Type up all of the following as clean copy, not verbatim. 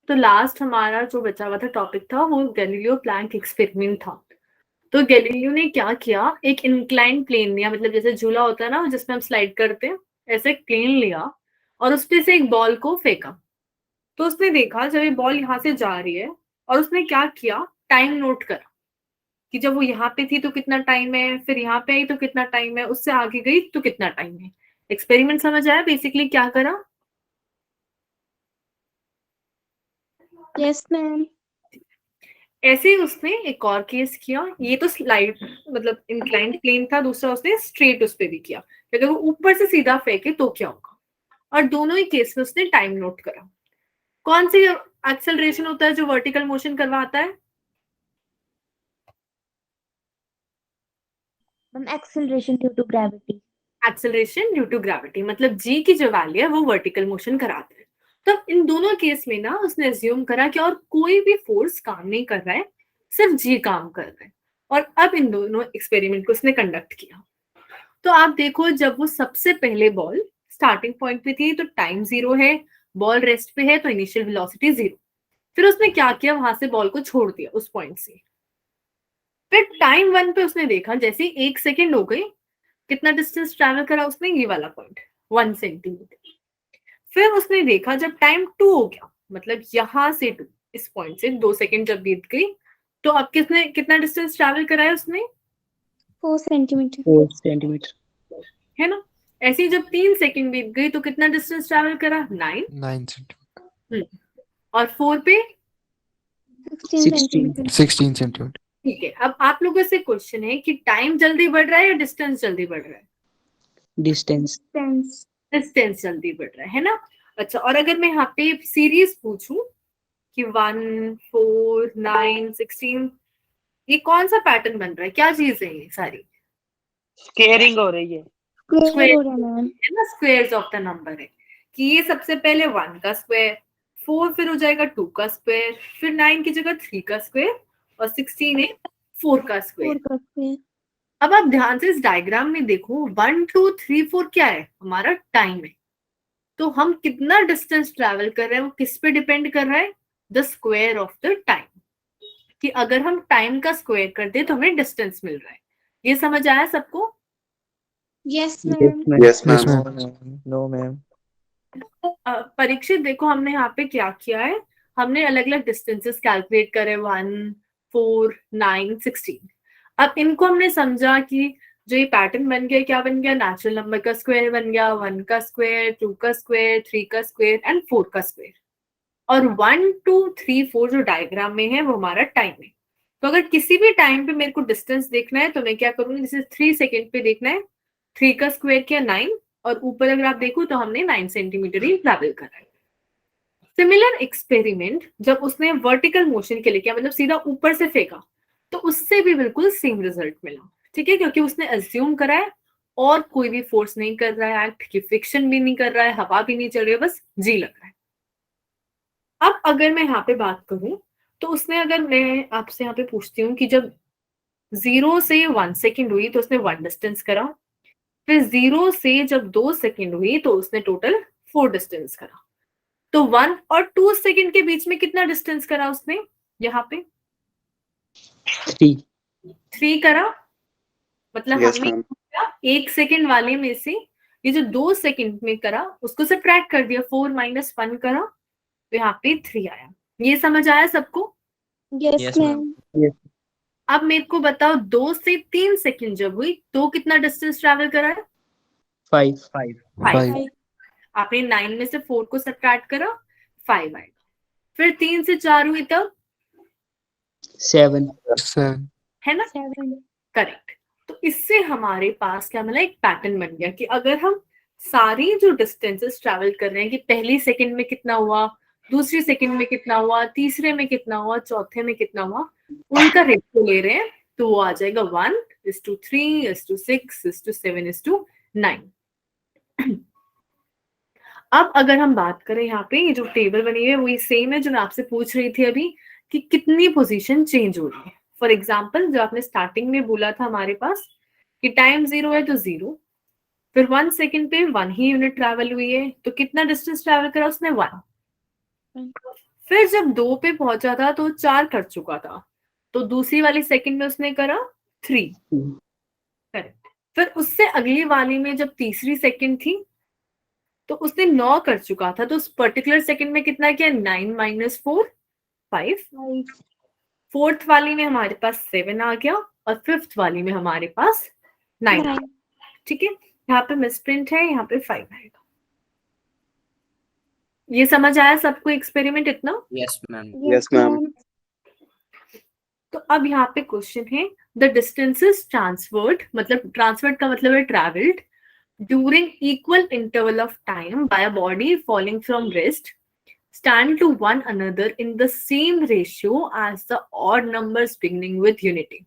तो लास्ट हमारा जो बचा हुआ था टॉपिक था वो गैलीलियो प्लैंक एक्सपेरिमेंट था। तो गैलीलियो ने क्या किया, एक इंक्लाइन प्लेन लिया, मतलब जैसे झूला होता है ना जिसमें हम स्लाइड करते हैं, ऐसे एक प्लेन लिया और उस पे से एक बॉल को फेंका। तो उसने देखा जब ये बॉल यहाँ से जा रही है, और उसने क्या किया, टाइम नोट करा कि जब वो यहाँ पे थी तो कितना टाइम है, फिर यहाँ पे आई तो कितना टाइम है, उससे आगे गई तो कितना टाइम है। एक्सपेरिमेंट समझ आया बेसिकली क्या करा? Yes ma'am. ऐसे ही उसने एक और केस किया, ये तो स्लाइड मतलब इंक्लाइंड प्लेन था, दूसरा उसने स्ट्रेट उस पे भी किया, अगर वो ऊपर से सीधा फेंके तो क्या होगा। और दोनों ही केस में उसने टाइम नोट करा। कौन सी एक्सेलरेशन होता है जो वर्टिकल मोशन करवाता है? Ma'am acceleration due to gravity. Acceleration due to gravity, मतलब जी की जो वैल्यू है वो वर्टिकल मोशन कराता है। तो इन दोनों केस में ना उसने अज्यूम करा कि और कोई भी फोर्स काम नहीं कर रहा है, सिर्फ जी काम कर रहा है। और अब इन दोनों एक्सपेरिमेंट को उसने कंडक्ट किया। तो आप देखो, जब वो सबसे पहले बॉल स्टार्टिंग पॉइंट पे थी तो टाइम 0 है, बॉल रेस्ट पे है तो इनिशियल वेलोसिटी 0। फिर उसने क्या किया, वहां से बॉल को छोड़ दिया उस पॉइंट से। फिर टाइम 1 पे उसने देखा जैसे 1 सेकेंड हो गई, कितना डिस्टेंस ट्रैवल करा उसने, ये वाला पॉइंट 1 सेंटीमीटर। फिर उसने देखा जब टाइम 2 हो गया, मतलब यहां से 2, इस पॉइंट से 2 सेकेंड जब बीत गई, तो अब किसने कितना डिस्टेंस ट्रैवल कराया उसने? 4 सेंटीमीटर। 4 सेंटीमीटर। है ना। ऐसे ही जब 3 सेकेंड बीत गई तो कितना डिस्टेंस ट्रैवल करा? 9। 9 सेंटीमीटर। और 4 पे 16 सेंटीमीटर। 16 सेंटीमीटर। ठीक है। अब आप लोगों से क्वेश्चन है कि टाइम जल्दी बढ़ रहा है या डिस्टेंस जल्दी बढ़ रहा है? डिस्टेंस। डिस्टेंस। डिस्टेंस जल्दी बढ़ रहा है ना। अच्छा, और अगर मैं यहाँ पे सीरीज पूछूं कि 1, 4, 9, 16, ये कौन सा पैटर्न बन रहा है, क्या चीज है ये सारी? स्केयरिंग हो रही है। स्क्वायर हो स्क्वायर रहा है मैम। है ना, स्क्वायर्स ऑफ द नंबर है कि ये सबसे पहले 1 का स्क्वायर, 4 फिर हो जाएगा 2 का स्क्वायर, फिर 9 की जगह 3 का स्क्वायर, और 16 है 4 का 4 स्क्वायर। का स्क्वायर। अब आप ध्यान से इस डायग्राम में देखो, 1, 2, 3, 4 क्या है, हमारा टाइम है। तो हम कितना डिस्टेंस ट्रैवल कर रहे हैं वो किस पे डिपेंड कर रहा है? The square of the time, कि अगर हम टाइम का स्क्वायर कर दे तो हमें डिस्टेंस मिल रहा है। ये समझ आया सबको? Yes yes ma'am. Ma'am. Yes, no ma'am. Ma'am, no ma'am. Parikshit देखो, हमने यहाँ पे क्या किया है, हमने अलग अलग डिस्टेंसेस कैलकुलेट करे, 1, 4, 9, 16। अब इनको हमने समझा कि जो ये पैटर्न बन गया, क्या बन गया, नेचुरल नंबर का स्क्वायर बन गया, 1 का स्क्वायर, 2 का स्क्वायर, 3 का स्क्वायर एंड 4 का स्क्वायर। और 1, 2, 3, 4 जो डायग्राम में है वो हमारा टाइम है। तो अगर किसी भी टाइम पे मेरे को डिस्टेंस देखना है तो मैं क्या करूंगी, जैसे 3 सेकेंड पे देखना है, 3 का स्क्वायर किया 9, और ऊपर अगर आप देखो तो हमने 9 सेंटीमीटर ही ट्रैवल करा है। सिमिलर एक्सपेरिमेंट जब उसने वर्टिकल मोशन के लिए किया, मतलब सीधा ऊपर से फेंका, तो उससे भी बिल्कुल सेम रिजल्ट मिला। ठीक है, क्योंकि उसने अज्यूम करा है और कोई भी फोर्स नहीं कर रहा है, एक्ट की फ्रिक्शन भी नहीं कर रहा है, हवा भी नहीं चल रही है, बस जी लग रहा है। अब अगर मैं यहाँ पे बात करूं तो उसने, अगर मैं आपसे यहाँ पे पूछती हूँ कि जब 0 से 1 सेकेंड हुई तो उसने 1 डिस्टेंस करा, फिर 0 से जब 2 सेकेंड हुई तो उसने टोटल 4 डिस्टेंस करा। तो 1 और 2 सेकेंड के बीच में कितना डिस्टेंस करा उसने? यहाँ पे 3। 3 करा। मतलब Yes, हमने ma'am. 1 सेकेंड वाले में से ये जो 2 सेकेंड में करा उसको सब्ट्रैक्ट कर दिया, 4 - 1 करा, तो यहाँ पे 3 आया। ये समझ आया सबको? Yes yes ma'am. Ma'am. Yes. अब मेरे को बताओ, 2 से 3 सेकेंड जब हुई तो कितना डिस्टेंस ट्रैवल करा है? 5। 5। 5. आपने 9 में से 4 को सब्ट्रैक्ट करा, 5 आएगा। फिर 3 से 4 हुई तब 7। 7. है ना, 7। करेक्ट। तो इससे हमारे पास क्या मिला, एक पैटर्न बन गया कि अगर हम सारी जो डिस्टेंसेस ट्रैवल कर रहे हैं कि पहली सेकंड में कितना हुआ, दूसरी सेकंड में कितना हुआ, तीसरे में कितना हुआ, चौथे में कितना हुआ, उनका रेशियो ले रहे हैं, तो वो आ जाएगा 1:3:6:7:9। अब अगर हम बात करें यहाँ पे, ये जो टेबल बनी है वही सेम है जो मैं आपसे पूछ रही थी अभी, कि कितनी पोजीशन चेंज हो रही है। फॉर एग्जाम्पल, जो आपने स्टार्टिंग में बोला था हमारे पास कि टाइम 0 है तो 0, फिर 1 सेकेंड पे 1 ही यूनिट ट्रैवल हुई है, तो कितना डिस्टेंस ट्रैवल करा उसने? 1। फिर जब 2 पे पहुंचा था तो 4 कर चुका था, तो दूसरी वाली सेकंड में उसने करा 3। करेक्ट। फिर उससे अगली वाली में जब तीसरी सेकंड थी तो उसने 9 कर चुका था, तो उस पर्टिकुलर सेकंड में कितना किया? 9 माइनस 4 5। फोर्थ वाली में हमारे पास 7 आ गया और फिफ्थ वाली में हमारे पास 9 आ गया। ठीक है, यहाँ पे मिसप्रिंट है, यहाँ पे 5 आएगा। ये समझ आया सबको एक्सपेरिमेंट इतना? Yes ma'am. Yes, ma'am. तो अब यहाँ पे क्वेश्चन है, द डिस्टेंसेस ट्रांसफर्ड, मतलब ट्रांसफर्ड का मतलब है travelled during equal interval of time by a body falling from rest stand to one another in the same ratio as the odd numbers beginning with unity।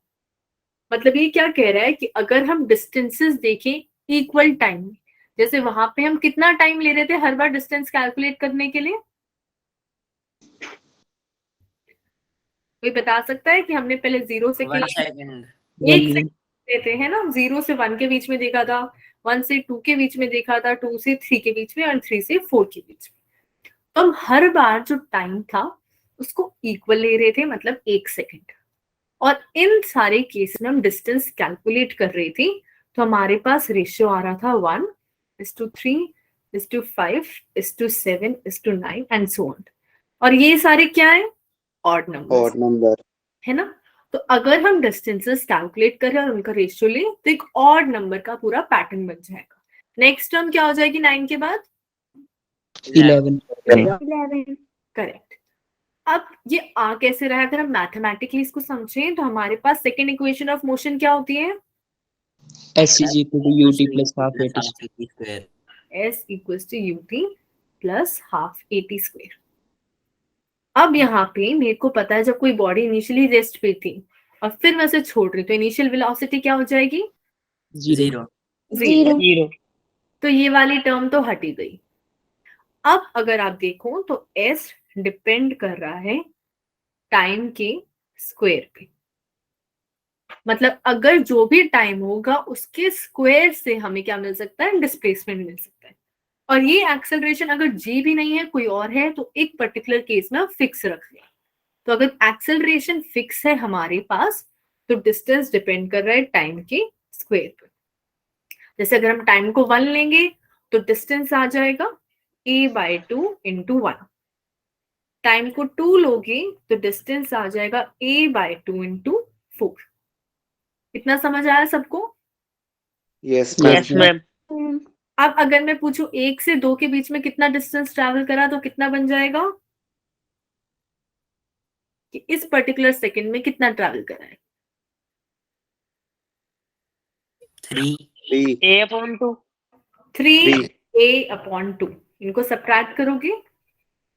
मतलब ये क्या कह रहा है कि अगर हम डिस्टेंसेस देखें इक्वल टाइम में, जैसे वहां पे हम कितना टाइम ले रहे थे हर बार डिस्टेंस कैलकुलेट करने के लिए? कोई बता सकता है कि हमने पहले 0 से 1 सेकंड। 1 सेकंड लेते हैं ना, 0 से 1 के बीच में देखा था, 1 से 2 के बीच में देखा था, 2 से 3 के बीच में और 3 से 4 के बीच में। तो हम हर बार जो टाइम था उसको इक्वल ले रहे थे, मतलब 1 सेकंड। और इन सारे केस में हम डिस्टेंस कैलकुलेट कर रहे थे, तो हमारे पास रेशियो आ रहा था 1:3:5:7:9 एंड सो ऑन। और ये सारे क्या है? ऑड नंबर है ना। तो अगर हम डिस्टेंसेस कैलकुलेट करें और उनका रेशियो लें तो एक ऑड नंबर का पूरा पैटर्न बन जाएगा। नेक्स्ट टर्म क्या हो जाएगी 9 के बाद? 11। 11. करेक्ट। अब ये आ कैसे रहा है? अगर हम मैथमेटिकली इसको समझें तो हमारे पास सेकेंड इक्वेशन ऑफ मोशन क्या होती है? S is equal to UT plus half AT square. S equals to UT plus half AT square। अब यहाँ पे मेरे को पता है जब कोई बॉडी इनिशियली रेस्ट पे थी और फिर मैं उसे छोड़ रही हूँ तो इनिशियल वेलोसिटी क्या हो जाएगी? 0. जीरो। तो ये वाली टर्म तो हट ही गई। अब अगर आप देखो तो S डिपेंड कर रहा है टाइम के स्क्वायर पे, मतलब अगर जो भी टाइम होगा उसके स्क्वायर से हमें क्या मिल सकता है? डिस्प्लेसमेंट मिल सकता है। और ये एक्सेलरेशन अगर जी भी नहीं है कोई और है तो एक पर्टिकुलर केस में फिक्स रख लिया। तो अगर एक्सेलरेशन फिक्स है हमारे पास तो डिस्टेंस डिपेंड कर रहा है टाइम के स्क्वायर पर। जैसे अगर हम टाइम को 1 लेंगे तो डिस्टेंस आ जाएगा a/2 × 1। टाइम को 2 लोगे तो डिस्टेंस आ जाएगा a/2 × 4। इतना समझ आया सबको? Yes Yes, ma'am. अब अगर मैं पूछूं 1 से 2 के बीच में कितना डिस्टेंस ट्रैवल करा तो कितना बन जाएगा कि इस पर्टिकुलर सेकंड में कितना ट्रैवल करा है? 3 a/2। 3a/2। इनको सबट्रैक्ट करोगे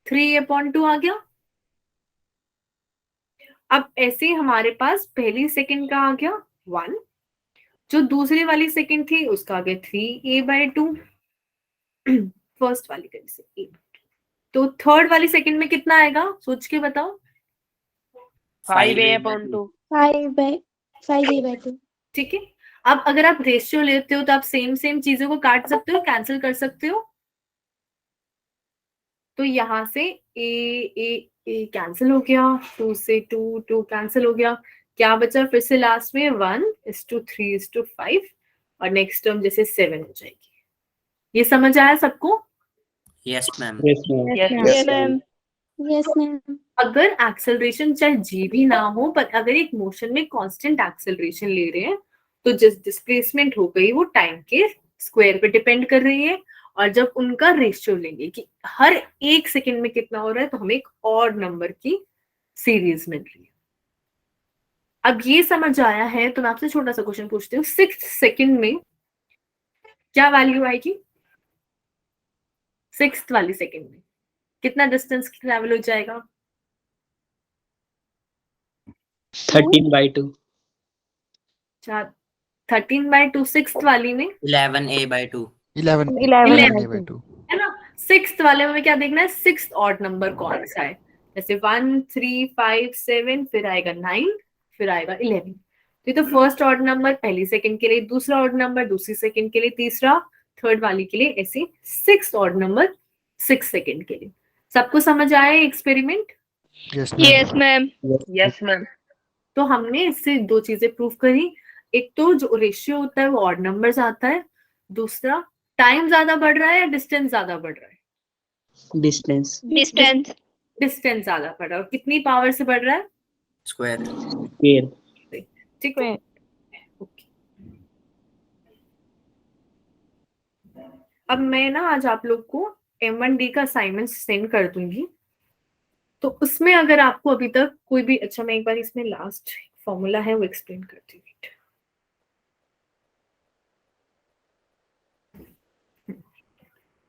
3a/2 आ गया। अब ऐसे ही हमारे पास पहली सेकंड का आ गया 1, जो दूसरी वाली सेकंड थी उसका आ गया 3a/2 फर्स्ट वाली कहीं से a। तो थर्ड वाली सेकंड में कितना आएगा सोच के बताओ? 5a/2। 5a/2. ठीक है। अब अगर आप रेशियो लेते हो तो आप सेम चीजों को काट सकते हो, कैंसिल कर सकते हो। तो यहाँ से ए कैंसिल हो गया, 2 से 2 कैंसिल हो गया, क्या बचा फिर से लास्ट में? 1:3:5 और नेक्स्ट टर्म जैसे 7 हो जाएगी। ये समझ आया सबको? Yes ma'am. Yes, ma'am. Yes ma'am. Yes, ma'am. अगर एक्सेलरेशन चाहे जी भी ना हो पर अगर एक मोशन में कांस्टेंट एक्सेलरेशन ले रहे हैं तो जिस डिस्प्लेसमेंट हो गई वो टाइम के स्क्वायर पे डिपेंड कर रही है। और जब उनका रेशियो लेंगे कि हर 1 सेकंड में कितना हो रहा है तो हमें एक ऑड नंबर की सीरीज मिल रही है। अब ये समझ आया है तो मैं आपसे छोटा सा क्वेश्चन पूछती हूँ, 6 सेकंड में क्या वैल्यू आएगी? 6th वाली सेकंड में कितना डिस्टेंस ट्रैवल हो जाएगा? 13/2. 13/2। 6th वाली में 11a/2। 11a/2. है ना। 6th वाले में क्या देखना है? 6th ऑड नंबर कौन सा है? जैसे 1 3 5 7 फिर आएगा 9 फिर आएगा 11। तो ये तो फर्स्ट ऑड नंबर पहली सेकंड के लिए, दूसरा ऑड नंबर दूसरी सेकंड के लिए, तीसरा थर्ड वाली के लिए, ऐसे 6th ऑड नंबर 6 सेकंड के लिए। सबको समझ आया experiment? Yes, ma'am. Yes, ma'am. Yes, ma'am. तो हमने इससे दो चीजें प्रूव करी, एक तो जो रेशियो होता है वो ऑड नंबर्स आता है, दूसरा टाइम ज्यादा बढ़ रहा है या डिस्टेंस ज्यादा बढ़ रहा है, Distance. Distance. डिस्टेंस ज्यादा बढ़ रहा है, और कितनी पावर से बढ़ रहा है, Square. Square. ठीक है। ओके, अब मैं ना आज आप लोग को M1D का असाइनमेंट सेंड कर दूंगी, तो उसमें अगर आपको अभी तक कोई भी, अच्छा मैं एक बार इसमें लास्ट फॉर्मूला है वो एक्सप्लेन करती हूँ।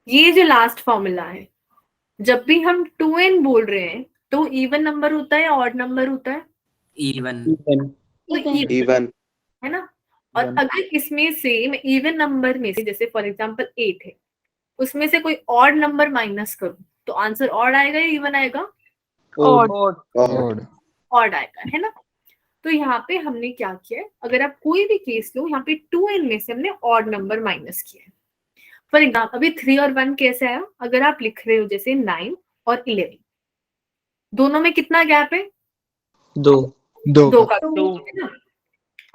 ये जो लास्ट फॉर्मूला है, जब भी हम 2n बोल रहे हैं तो इवन नंबर होता है या ऑड नंबर होता है, Even. Even. तो Even. Even. है ना। और Even. अगर इसमें से मैं इवन नंबर में से, जैसे फॉर एग्जांपल 8 है, उसमें से कोई ऑड नंबर माइनस करूं तो आंसर ऑड आएगा या इवन आएगा, Odd. Odd. Odd. ऑड आएगा, है ना। तो यहाँ पे हमने क्या किया है, अगर आप कोई भी केस लो, यहाँ पे 2n में से हमने ऑड नंबर माइनस किया है। फॉर एग्जाम्पल अभी 3 और 1 कैसे आया, अगर आप लिख रहे हो जैसे 9 और 11, दोनों में कितना गैप है, दो. दो का, दो. है ना।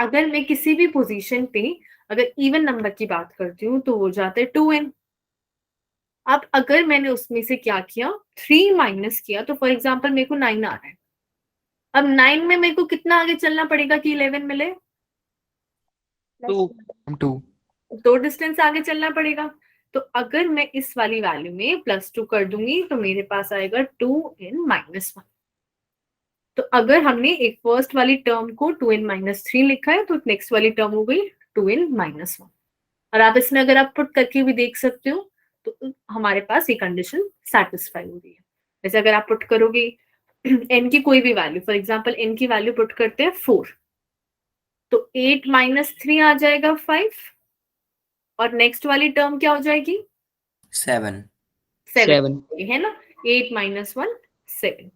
अगर मैं किसी भी पोजीशन पे अगर इवन नंबर की बात करती हूँ तो वो जाते हैं 2n। अब अगर मैंने उसमें से क्या किया, 3 माइनस किया, तो फॉर एग्जाम्पल मेरे को 9 आ रहा है। अब 9 में मेरे को कितना आगे चलना पड़ेगा कि 11 मिले, 2. 2. 2 डिस्टेंस आगे चलना पड़ेगा। तो अगर मैं इस वाली वैल्यू में +2 कर दूंगी तो मेरे पास आएगा 2n-1। तो अगर हमने एक फर्स्ट वाली टर्म को 2n-3 लिखा है तो नेक्स्ट वाली टर्म हो गई 2n-1। और आप इसमें अगर आप पुट करके भी देख सकते हो तो हमारे पास ये कंडीशन सेटिस्फाई हो रही है। जैसे अगर आप पुट करोगे n की कोई भी वैल्यू, फॉर एग्जांपल n की वैल्यू पुट करते हैं 4, तो 8-3 आ जाएगा 5, और नेक्स्ट वाली टर्म क्या हो जाएगी 7. 7, है ना। 8-1 7।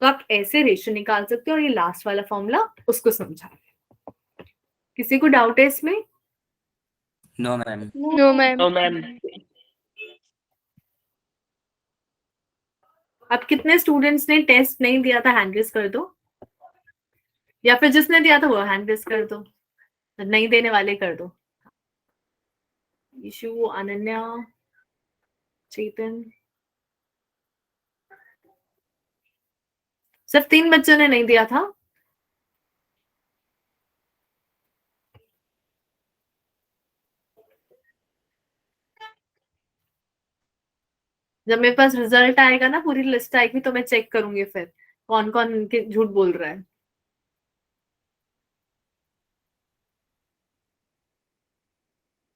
तो आप ऐसे रेशियो निकाल सकते हो, और ये लास्ट वाला फॉर्मूला उसको समझा रहे। किसी को डाउट है इसमें? No, ma'am. No, ma'am. No, ma'am. अब कितने स्टूडेंट्स ने टेस्ट नहीं दिया था, हैंड रेज कर दो, या फिर जिसने दिया था वो हैंड रेज कर दो, नहीं देने वाले कर दो। ईशु, अनन्या, चेतन, सिर्फ 3 बच्चों ने नहीं दिया था। जब मेरे पास रिजल्ट आएगा ना, पूरी लिस्ट आएगी, तो मैं चेक करूंगी फिर कौन कौन झूठ बोल रहा है।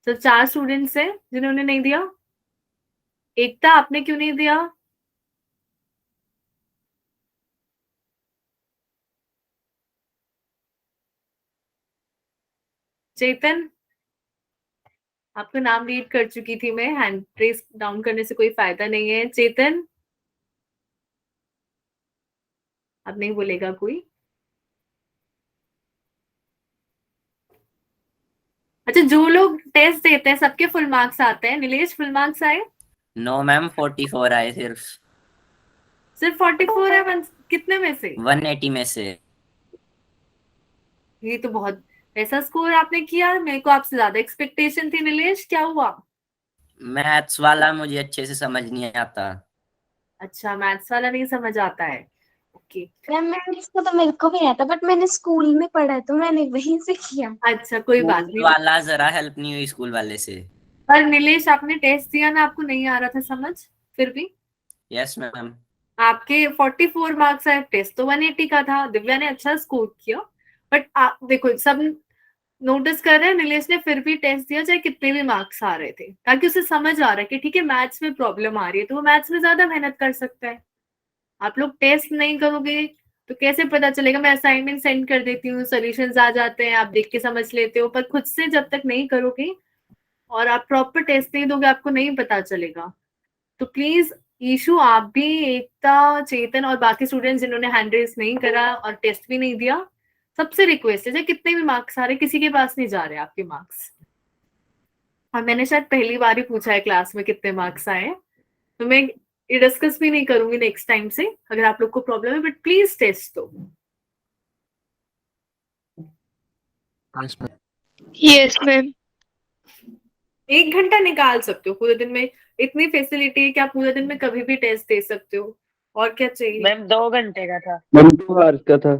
सिर्फ 4 स्टूडेंट्स हैं जिन्होंने नहीं दिया। एकता, आपने क्यों नहीं दिया? चेतन, आपका नाम रीड कर चुकी थी मैं, हैंड रेस डाउन करने से कोई फायदा नहीं है। चेतन, अब नहीं बोलेगा कोई। अच्छा, जो लोग टेस्ट देते हैं सबके फुल मार्क्स आते हैं। नीलेश, फुल मार्क्स आए? No, ma'am. 44 आए सिर्फ. सिर्फ 44 है, कितने में से? 180 में से. ये तो बहुत ऐसा स्कोर आपने किया, मेरे को आपसे ज्यादा एक्सपेक्टेशन थी। नीलेश, क्या हुआ? मैथ्स वाला मुझे अच्छे से समझ नहीं आता. अच्छा, मैथ्स वाला नहीं समझ आता है। ओके, मैम मैथ्स का तो मेरे को भी आता, बट मैंने स्कूल में पढ़ा है तो मैंने वहीं से किया। अच्छा कोई बात स्कूल नहीं। वाला जरा हेल्प नहीं हुई स्कूल वाले से. पर नीलेश, आपने टेस्ट दिया ना, आपको नहीं आ रहा था समझ, फिर भी यस मैम. आपके 44 मार्क्स आए। टेस्ट तो 180 का था। दिव्या ने अच्छा स्कोर किया, बट आप देखो, सब नोटिस कर रहे हैं, नीलेश ने फिर भी टेस्ट दिया चाहे कितने भी मार्क्स आ रहे थे, ताकि उसे समझ आ रहा है कि ठीक है मैथ्स में प्रॉब्लम आ रही है तो वो मैथ्स में ज्यादा मेहनत कर सकता है। आप लोग टेस्ट नहीं करोगे तो कैसे पता चलेगा? मैं असाइनमेंट सेंड कर देती हूँ, सॉल्यूशंस आ जाते हैं, आप देख के समझ लेते हो, पर खुद से जब तक नहीं करोगे और आप प्रॉपर टेस्ट नहीं दोगे आपको नहीं पता चलेगा। तो प्लीज ईशु, आप भी, एकता, चेतन और बाकी स्टूडेंट्स जिन्होंने हैंड रेज नहीं करा और टेस्ट भी नहीं दिया, सबसे रिक्वेस्ट है, कितने भी मार्क्स आ रहे किसी के पास नहीं जा रहे आपके मार्क्स। और मैंने शायद पहली बार ही पूछा है क्लास में कितने मार्क्स आए, तो मैं ये डिस्कस भी नहीं करूंगी नेक्स्ट टाइम से, अगर आप लोग को प्रॉब्लम है, बट प्लीज टेस्ट दो। Yes, ma'am. Yes, ma'am. 1 घंटा निकाल सकते हो पूरे दिन में, इतनी फैसिलिटी है कि आप पूरे दिन में कभी भी टेस्ट दे सकते हो। और क्या चाहिए? मैम 2 घंटे का था। मैम 2 आवर्स का था।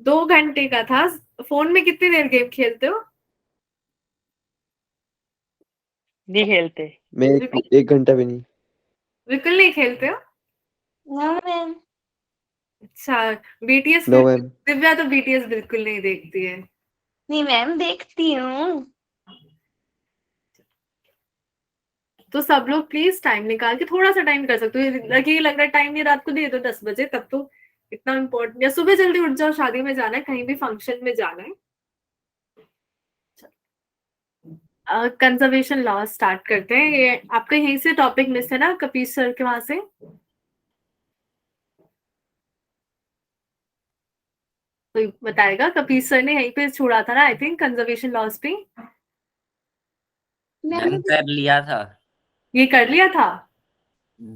2 घंटे का था। फोन में कितनी देर गेम खेलते हो? नहीं खेलते। मैं 1 घंटा भी नहीं। बिल्कुल नहीं खेलते हो? No ma'am. अच्छा, बीटीएस नो मैम। दिव्या तो बीटीएस बिल्कुल नहीं देखती है। नहीं मैम, देखती हूँ। तो सब लोग प्लीज टाइम निकाल के थोड़ा सा टाइम कर सकते हो। ये लग रहा है टाइम नहीं, रात को दे दो 10 बजे, तब तो इतना इम्पोर्टेंट, या सुबह जल्दी उठ जाओ, शादी में जाना है, कहीं भी फंक्शन में जाना है। कंजर्वेशन लॉ स्टार्ट करते हैं। ये आपका यहीं से टॉपिक मिस है ना, कपीश सर के वहां से? कोई बताएगा? कपीश सर ने यहीं पे छोड़ा था ना, आई थिंक, कंजर्वेशन लॉस पे। मैम कर लिया था, ये कर लिया था?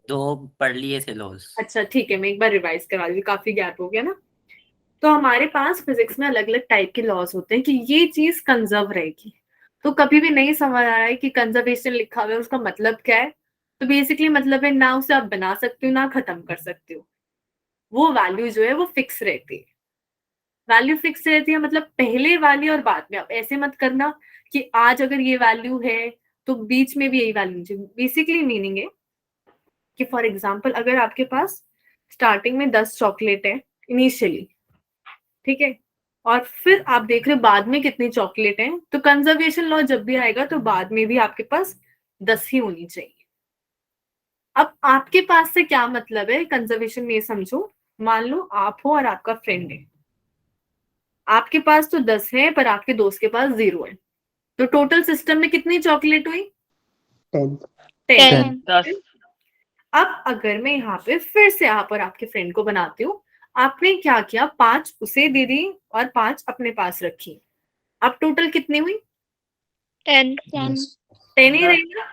2 पढ़ लिए थे लॉस। अच्छा ठीक है, मैं एक बार रिवाइज करवा दूँ, काफी गैप हो गया ना। तो हमारे पास फिजिक्स में अलग अलग टाइप के लॉज होते हैं कि ये चीज कंजर्व रहेगी। तो कभी भी नहीं समझ आ रहा है कि कंजर्वेशन लिखा हुआ है उसका मतलब क्या है, तो बेसिकली मतलब है ना उसे आप बना सकते हो ना खत्म कर सकते हो। वो वैल्यू जो है वो फिक्स रहती है। वैल्यू फिक्स रहती है मतलब पहले वाली और बाद में। आप ऐसे मत करना कि आज अगर ये वैल्यू है तो बीच में भी यही वैल्यू चाहिए। बेसिकली मीनिंग है कि फॉर एग्जाम्पल अगर आपके पास स्टार्टिंग में 10 चॉकलेट है इनिशियली, ठीक है, और फिर आप देख रहे हो बाद में कितनी चॉकलेट है, तो कंजर्वेशन लॉ जब भी आएगा तो बाद में भी आपके पास 10 ही होनी चाहिए। अब आपके पास से क्या मतलब है कंजर्वेशन में, समझो। मान लो आप हो और आपका फ्रेंड है, आपके पास तो 10 है पर आपके दोस्त के पास 0 है, तो टोटल सिस्टम में कितनी चॉकलेट हुई? 10 10। 10। अब अगर मैं यहाँ पे फिर से आप और आपके फ्रेंड को बनाती हूँ, आपने क्या किया, 5 उसे दे दी और 5 अपने पास रखी, अब टोटल कितनी हुई? 10। 10। 10 ही रहेगी ना।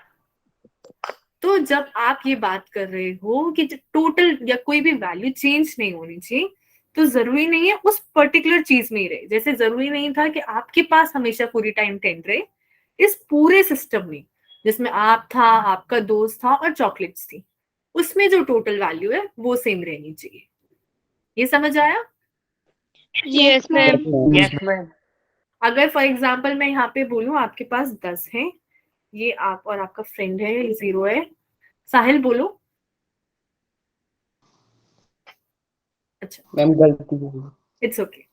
तो जब आप ये बात कर रहे हो कि टोटल या कोई भी वैल्यू चेंज नहीं होनी चाहिए, तो जरूरी नहीं है उस पर्टिकुलर चीज में ही रहे। जैसे जरूरी नहीं था कि आपके पास हमेशा पूरी टाइम 10 रहे, इस पूरे सिस्टम में जिसमें आप था, आपका दोस्त था और चॉकलेट्स थी, उसमें जो टोटल वैल्यू है वो सेम रहनी चाहिए। ये समझ आया? Yes, ma'am. Yes Yes, ma'am. अगर फॉर एग्जाम्पल मैं यहाँ पे बोलूं आपके पास 10 है, ये आप और आपका फ्रेंड है, ये 0 है। साहिल बोलो। अच्छा, मैम गलती हो गई। It's okay.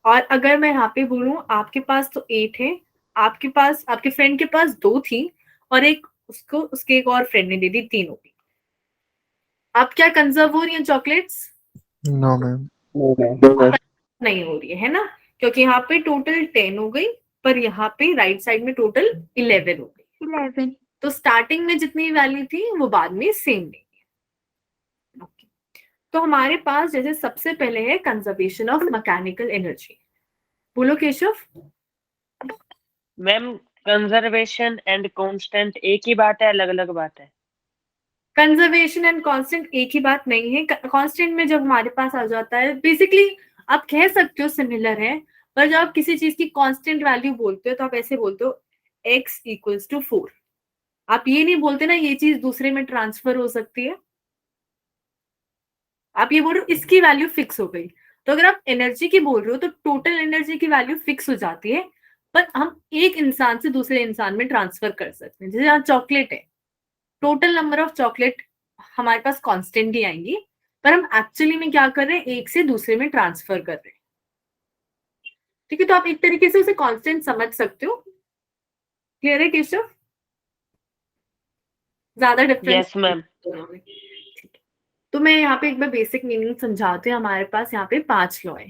और अगर मैं यहाँ पे बोलूं आपके पास तो 8 है, आपके पास, आपके फ्रेंड के पास 2 थी और एक उसको उसके एक और फ्रेंड ने दे दी, 3 होगी। अब क्या कंजर्व हो रही है chocolates? no, ma'am. No ma'am. नहीं हो रही है ना, क्योंकि यहाँ पे टोटल 10 हो गई, पर यहाँ पे राइट साइड में टोटल 11 हो गई। 11। तो स्टार्टिंग में जितनी वैल्यू थी वो बाद में सेम नहीं है। Okay. तो हमारे पास जैसे सबसे पहले है कंजर्वेशन ऑफ मैकेनिकल एनर्जी। बोलो Keshav. Ma'am conservation and constant एक ही बात है, अलग अलग बात है? कंजर्वेशन एंड कांस्टेंट एक ही बात नहीं है। कांस्टेंट में जब हमारे पास आ जाता है, बेसिकली आप कह सकते हो सिमिलर है, पर जब आप किसी चीज की कांस्टेंट वैल्यू बोलते हो तो आप ऐसे बोलते हो x इक्वल्स टू 4। आप ये नहीं बोलते ना ये चीज दूसरे में ट्रांसफर हो सकती है, आप ये बोल रहे हो इसकी वैल्यू फिक्स हो गई। तो अगर आप एनर्जी की बोल रहे हो तो टोटल एनर्जी की वैल्यू फिक्स हो जाती है, पर हम एक इंसान से दूसरे इंसान में ट्रांसफर कर सकते हैं। जैसे यहाँ चॉकलेट है, टोटल नंबर ऑफ चॉकलेट हमारे पास कांस्टेंट ही आएंगी, पर हम एक्चुअली में क्या कर रहे हैं, एक से दूसरे में ट्रांसफर कर रहे हैं। ठीक है, तो आप एक तरीके से उसे कांस्टेंट समझ सकते हो। क्लियर है केशव? ज्यादा डिफरेंस? Yes ma'am. तो मैं यहाँ पे एक बार बेसिक मीनिंग समझाती हूँ। हमारे पास यहाँ पे 5 लॉ है।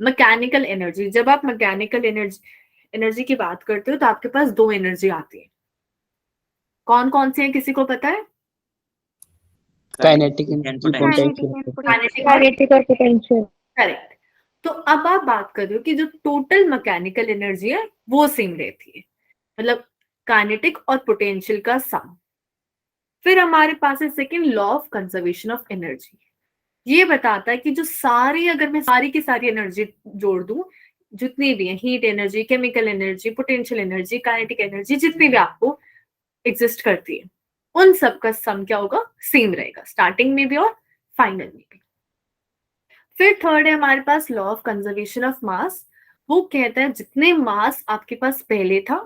मैकेनिकल एनर्जी, जब आप मैकेनिकल एनर्जी की बात करते हो तो आपके पास 2 एनर्जी आती है। कौन कौन सी है, किसी को पता है? काइनेटिक एनर्जी, काइनेटिक और पोटेंशियल। करेक्ट। तो अब आप बात कर रहे हो कि जो टोटल मैकेनिकल एनर्जी है वो सेम रहती है, मतलब काइनेटिक और पोटेंशियल का सम। फिर हमारे पास है second law of conservation of energy. ये बताता है कि जो सारी, अगर मैं सारी की सारी एनर्जी जोड़ दूं, जितनी भी है, heat energy, chemical energy, potential energy, kinetic energy, जितनी भी आपको एग्जिस्ट करती है, उन सब का सम क्या होगा, सेम रहेगा, स्टार्टिंग में भी और फाइनल में भी। फिर थर्ड है हमारे पास law of conservation of mass. वो कहता है जितने मास आपके पास पहले था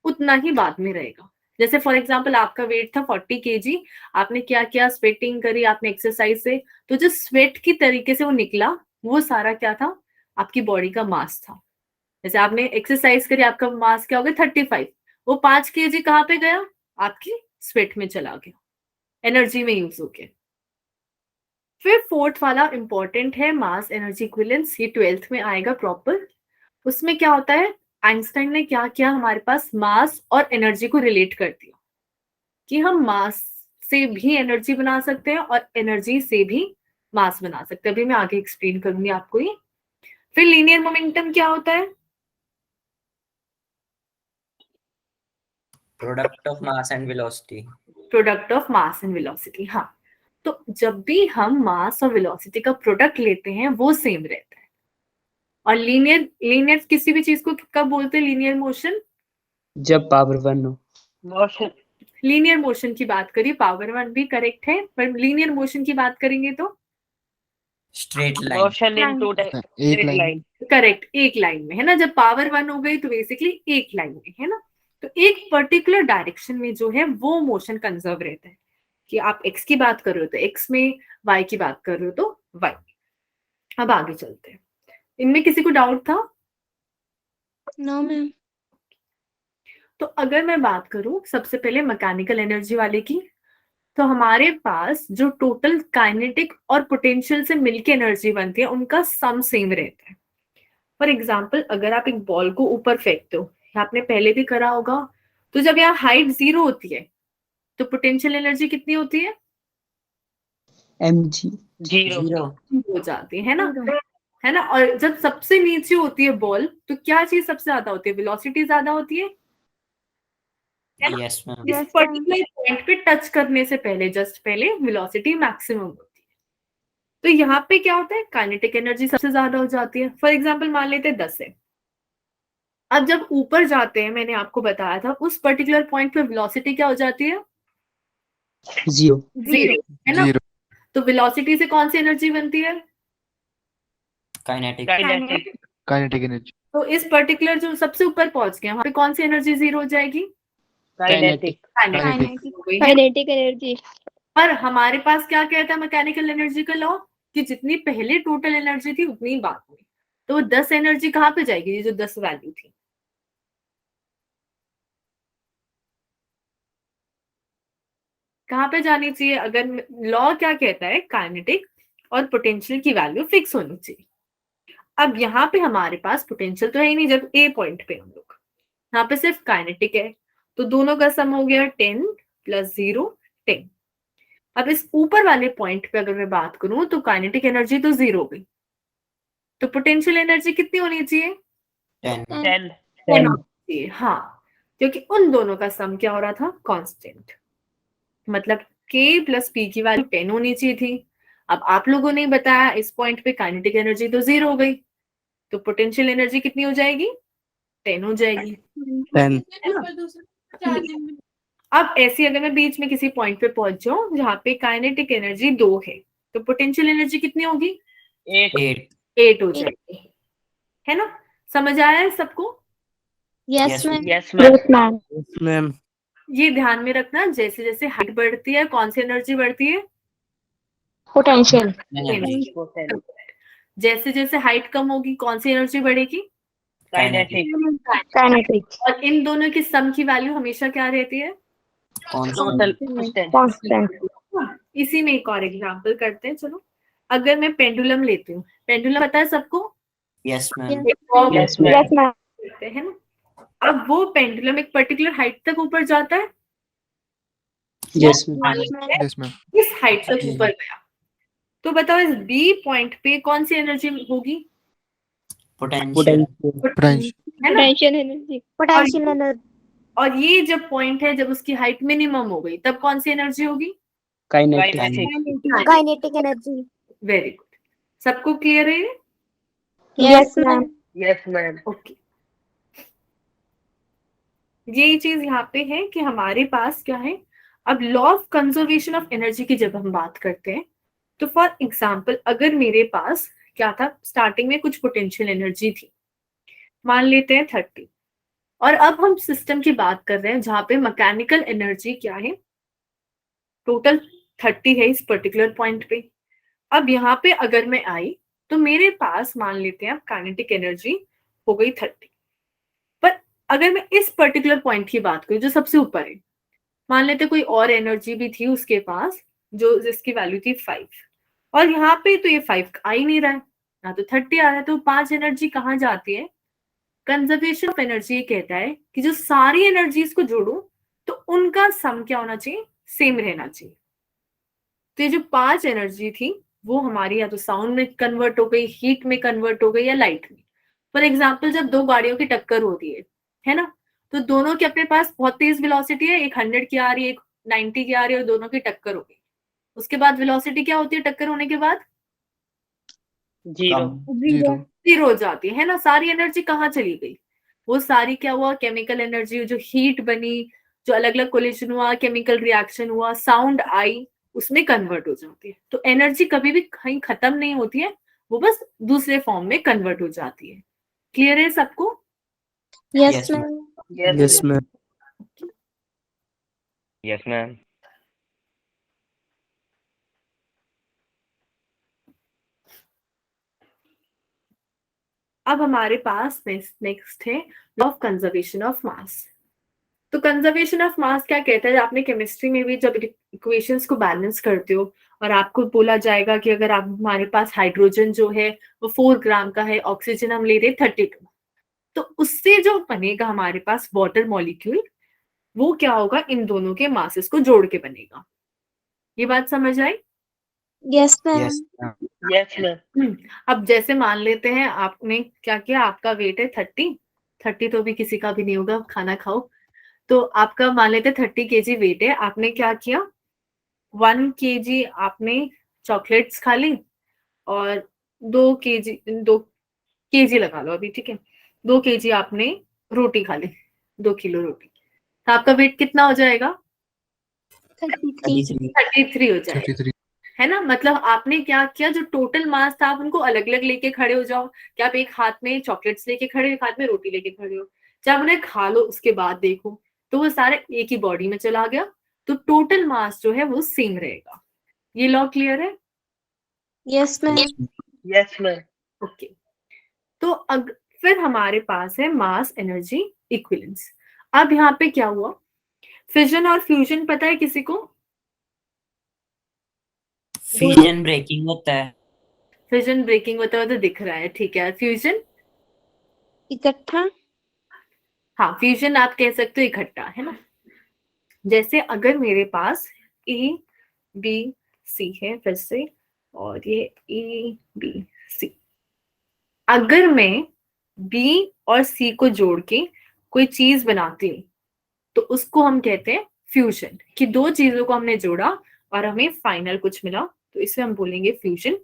उतना ही बाद में रहेगा। जैसे फॉर एग्जांपल आपका वेट था 40 kg, आपने क्या किया, स्वेटिंग करी आपने एक्सरसाइज से, तो जो स्वेट की तरीके से वो निकला, वो सारा क्या था, आपकी बॉडी का मास था। जैसे आपने एक्सरसाइज करी, आपका मास क्या हो गया 35, वो 5 kg कहाँ पे गया, आपकी स्वेट में चला गया, एनर्जी में यूज हो गया। फिर फोर्थ वाला इंपॉर्टेंट है, मास एनर्जी इक्विवेलेंस, ये 12th में आएगा प्रॉपर। उसमें क्या होता है, आइंस्टाइन ने क्या किया, हमारे पास मास और एनर्जी को रिलेट कर दिया कि हम मास से भी एनर्जी बना सकते हैं और एनर्जी से भी मास बना सकते हैं। अभी मैं आगे एक्सप्लेन करूंगी आपको ये। फिर लीनियर मोमेंटम क्या होता है, product of mass and velocity. Product of mass and velocity. हाँ, तो जब भी हम मास और वेलोसिटी का प्रोडक्ट लेते हैं वो सेम रहता है। और लीनियर किसी भी चीज को कब बोलते हैं, लीनियर मोशन, जब पावर 1 हो। मोशन। लीनियर मोशन की बात करिए, पावर 1 भी करेक्ट है, पर लीनियर मोशन की बात करेंगे तो straight line. Motion into एक स्ट्रेट लाइन लाइन। करेक्ट, एक लाइन में है ना। जब पावर 1 हो गई तो बेसिकली एक लाइन में है ना। तो एक पर्टिकुलर डायरेक्शन में जो है वो मोशन कंजर्व रहता है, कि आप एक्स की बात कर रहे हो तो एक्स में, वाई की बात कर रहे हो तो वाई। अब आगे चलते हैं, इनमें किसी को डाउट था? No ma'am. तो अगर मैं बात करूं सबसे पहले मैकेनिकल एनर्जी वाले की, तो हमारे पास जो टोटल काइनेटिक और पोटेंशियल से मिलके एनर्जी बनती है उनका सम सेम रहता है। फॉर एग्जाम्पल अगर आप एक बॉल को ऊपर फेंकते हो, आपने पहले भी करा होगा, तो जब यहाँ हाइट 0 होती है तो पोटेंशियल एनर्जी कितनी होती है, mg। जीरो। हो जाती है ना। और जब सबसे नीचे होती है बॉल, तो क्या चीज सबसे ज्यादा होती है, वेलोसिटी ज्यादा होती है ना? Yes ma'am. इस पर्टिकुलर पॉइंट पे टच करने से पहले, जस्ट पहले वेलोसिटी मैक्सिमम होती है। तो यहाँ पे क्या होता है, काइनेटिक एनर्जी सबसे ज्यादा हो जाती है। फॉर एग्जाम्पल मान लेते हैं 10 है। अब जब ऊपर जाते हैं, मैंने आपको बताया था उस पर्टिकुलर पॉइंट पे वेलोसिटी क्या हो जाती है, 0। 0 है ना। 0 तो वेलोसिटी से कौन सी एनर्जी बनती है, काइनेटिक। काइनेटिक। काइनेटिक एनर्जी तो इस पर्टिकुलर जो सबसे ऊपर पहुंच गया, वहां पे कौन सी एनर्जी 0 हो जाएगी, काइनेटिक। काइनेटिक हो गई है। Kinetic energy. पर हमारे पास क्या कहता है मैकेनिकल एनर्जी का लॉ, कि जितनी पहले टोटल एनर्जी थी उतनी ही बाद में। तो वो 10 एनर्जी कहाँ पे जाएगी, ये जो 10 वैल्यू थी, कहाँ पे जानी चाहिए? अगर लॉ क्या कहता है, काइनेटिक और पोटेंशियल की वैल्यू फिक्स होनी चाहिए। अब यहाँ पे हमारे पास पोटेंशियल तो है ही नहीं, जब ए पॉइंट पे हम लोग, यहाँ पे सिर्फ काइनेटिक है, तो दोनों का सम हो गया 10 + 0 10। अब इस ऊपर वाले पॉइंट पे अगर मैं बात करूं तो काइनेटिक एनर्जी तो 0 हो गई, तो पोटेंशियल एनर्जी कितनी होनी चाहिए, 10। 10। 10 होनी चाहिए। हाँ, क्योंकि उन दोनों का सम क्या हो रहा था, कांस्टेंट। मतलब k + p की वैल्यू 10 होनी चाहिए थी। अब आप लोगों ने बताया इस पॉइंट पे काइनेटिक एनर्जी तो 0 हो गई, तो पोटेंशियल एनर्जी कितनी हो जाएगी, 10 हो जाएगी। 10। अब ऐसे अगर मैं बीच में किसी पॉइंट पे पहुंच जाऊं जहां पे काइनेटिक एनर्जी 2 है, तो पोटेंशियल एनर्जी कितनी होगी, 8। 8। 8 हो जाएगी, है ना। समझ आया है सबको? Yes Yes, ma'am. Yes ma'am. Ma'am. ये ध्यान में रखना, जैसे जैसे हाइट बढ़ती है कौन सी एनर्जी बढ़ती है, पोटेंशियल। जैसे जैसे हाइट कम होगी कौन सी एनर्जी बढ़ेगी, काइनेटिक। काइनेटिक। और इन दोनों की सम की वैल्यू हमेशा क्या रहती है, टोटल कांस्टेंट। कांस्टेंट। इसी में एक और एग्जांपल करते हैं। चलो, अगर मैं पेंडुलम लेती हूँ, पेंडुलम पता है सबको, yes ma'am. Yes ma'am. Yes ma'am. करते हैं ना। अब वो पेंडुलम एक पर्टिकुलर हाइट तक ऊपर जाता है, यस मैम। यस मैम इस हाइट तक ऊपर गया, तो बताओ इस बी पॉइंट पे कौन सी एनर्जी होगी, पोटेंशियल। पोटेंशियल है ना। Potential energy. Potential energy. और ये जब पॉइंट है जब उसकी हाइट मिनिमम हो गई, तब कौन सी एनर्जी होगी? Kinetic Kinetic. Kinetic energy. Very good. सबको क्लियर है ये? Yes ma'am. Yes, ma'am. Okay. ये चीज यहाँ पे है कि हमारे पास क्या है। अब law of conservation of energy की जब हम बात करते हैं, तो फॉर एग्जाम्पल अगर मेरे पास क्या था, स्टार्टिंग में कुछ पोटेंशियल एनर्जी थी, मान लेते हैं 30, और अब हम सिस्टम की बात कर रहे हैं जहां पे मैकेनिकल एनर्जी क्या है, टोटल 30 है इस पर्टिकुलर पॉइंट पे। अब यहाँ पे अगर मैं आई तो मेरे पास मान लेते हैं अब काइनेटिक एनर्जी हो गई 30, पर अगर मैं इस पर्टिकुलर पॉइंट की बात करूं जो सबसे ऊपर है, मान लेते कोई और एनर्जी भी थी उसके पास जो जिसकी वैल्यू थी 5, और यहाँ पे तो ये 5 आ ही नहीं रहा है, ना तो 30 आ रहा है, तो 5 एनर्जी कहाँ जाती है? कंजर्वेशन ऑफ एनर्जी ये कहता है कि जो सारी एनर्जीज को जोड़ू तो उनका सम क्या होना चाहिए? सेम रहना चाहिए। तो ये जो 5 एनर्जी थी वो हमारी या तो साउंड में कन्वर्ट हो गई, हीट में कन्वर्ट हो गई, या लाइट में। फॉर एग्जाम्पल जब दो गाड़ियों की टक्कर होती है ना, तो दोनों के अपने पास बहुत तेज वेलोसिटी है, एक 100 की आ रही है, एक 90 की आ रही है, और दोनों की टक्कर हो गई। उसके बाद वेलोसिटी क्या होती है टक्कर होने के बाद? Zero. जीरो। जीरो हो जाती है ना। सारी एनर्जी कहाँ चली गई? वो सारी क्या हुआ? केमिकल एनर्जी, जो हीट बनी, जो अलग अलग कोलिजन हुआ, केमिकल रिएक्शन हुआ, साउंड आई, उसमें कन्वर्ट हो जाती है। तो एनर्जी कभी भी कहीं खत्म नहीं होती है, वो बस दूसरे फॉर्म में कन्वर्ट हो जाती है। क्लियर है सबको? Yes Yes, ma'am. Yes, yes ma'am. Ma'am. Yes, ma'am. अब हमारे पास नेक्स्ट है लॉ ऑफ कंजर्वेशन ऑफ मास। तो कंजर्वेशन ऑफ मास क्या कहता है? आपने केमिस्ट्री में भी जब इक्वेशंस को बैलेंस करते हो और आपको बोला जाएगा कि अगर आप हमारे पास हाइड्रोजन जो है वो 4 ग्राम का है, ऑक्सीजन हम ले रहे 32, तो उससे जो बनेगा हमारे पास वाटर मॉलिक्यूल, वो क्या होगा? इन दोनों के मासेस को जोड़ के बनेगा। ये बात समझ आई? Yes ma'am. yes, ma'am. Yes, ma'am. अब जैसे मान लेते हैं आपने क्या किया, आपका वेट है 30 तो भी किसी का भी नहीं होगा, खाना खाओ। तो आपका मान लेते 30 kg वेट है, आपने क्या किया, 1 kg आपने चॉकलेट्स खा ली, और 2 kg लगा लो अभी, ठीक है, 2 kg आपने रोटी खा ली, 2 किलो रोटी, तो आपका वेट कितना हो जाएगा? 33। 33 हो जाएगा, 33। है ना। मतलब आपने क्या किया, जो टोटल मास था आप उनको अलग अलग लेके खड़े हो जाओ, कि आप एक हाथ में चॉकलेट्स लेके खड़े हो, एक हाथ में रोटी लेके खड़े हो, जब उन्हें खा लो उसके बाद देखो तो वो सारे एक ही बॉडी में चला गया, तो टोटल मास जो है वो सेम रहेगा। ये लॉ क्लियर है? Yes ma'am. Yes, ma'am. Okay. तो फिर हमारे पास है मास एनर्जी इक्विवेलेंस। अब यहाँ पे क्या हुआ, फिजन और फ्यूजन पता है किसी को? फ्यूजन ब्रेकिंग होता है। फिजन ब्रेकिंग होता है तो दिख रहा है, ठीक है। फ्यूजन, इकट्ठा। हाँ फ्यूजन आप कह सकते हो इकट्ठा, है ना। जैसे अगर मेरे पास ए बी सी है फिर से, और ये ए बी सी, अगर मैं बी और सी को जोड़ के कोई चीज बनाती हूँ तो उसको हम कहते हैं फ्यूजन, कि दो चीजों को हमने जोड़ा और हमें फाइनल कुछ मिला, तो इसे हम बोलेंगे फ्यूजन।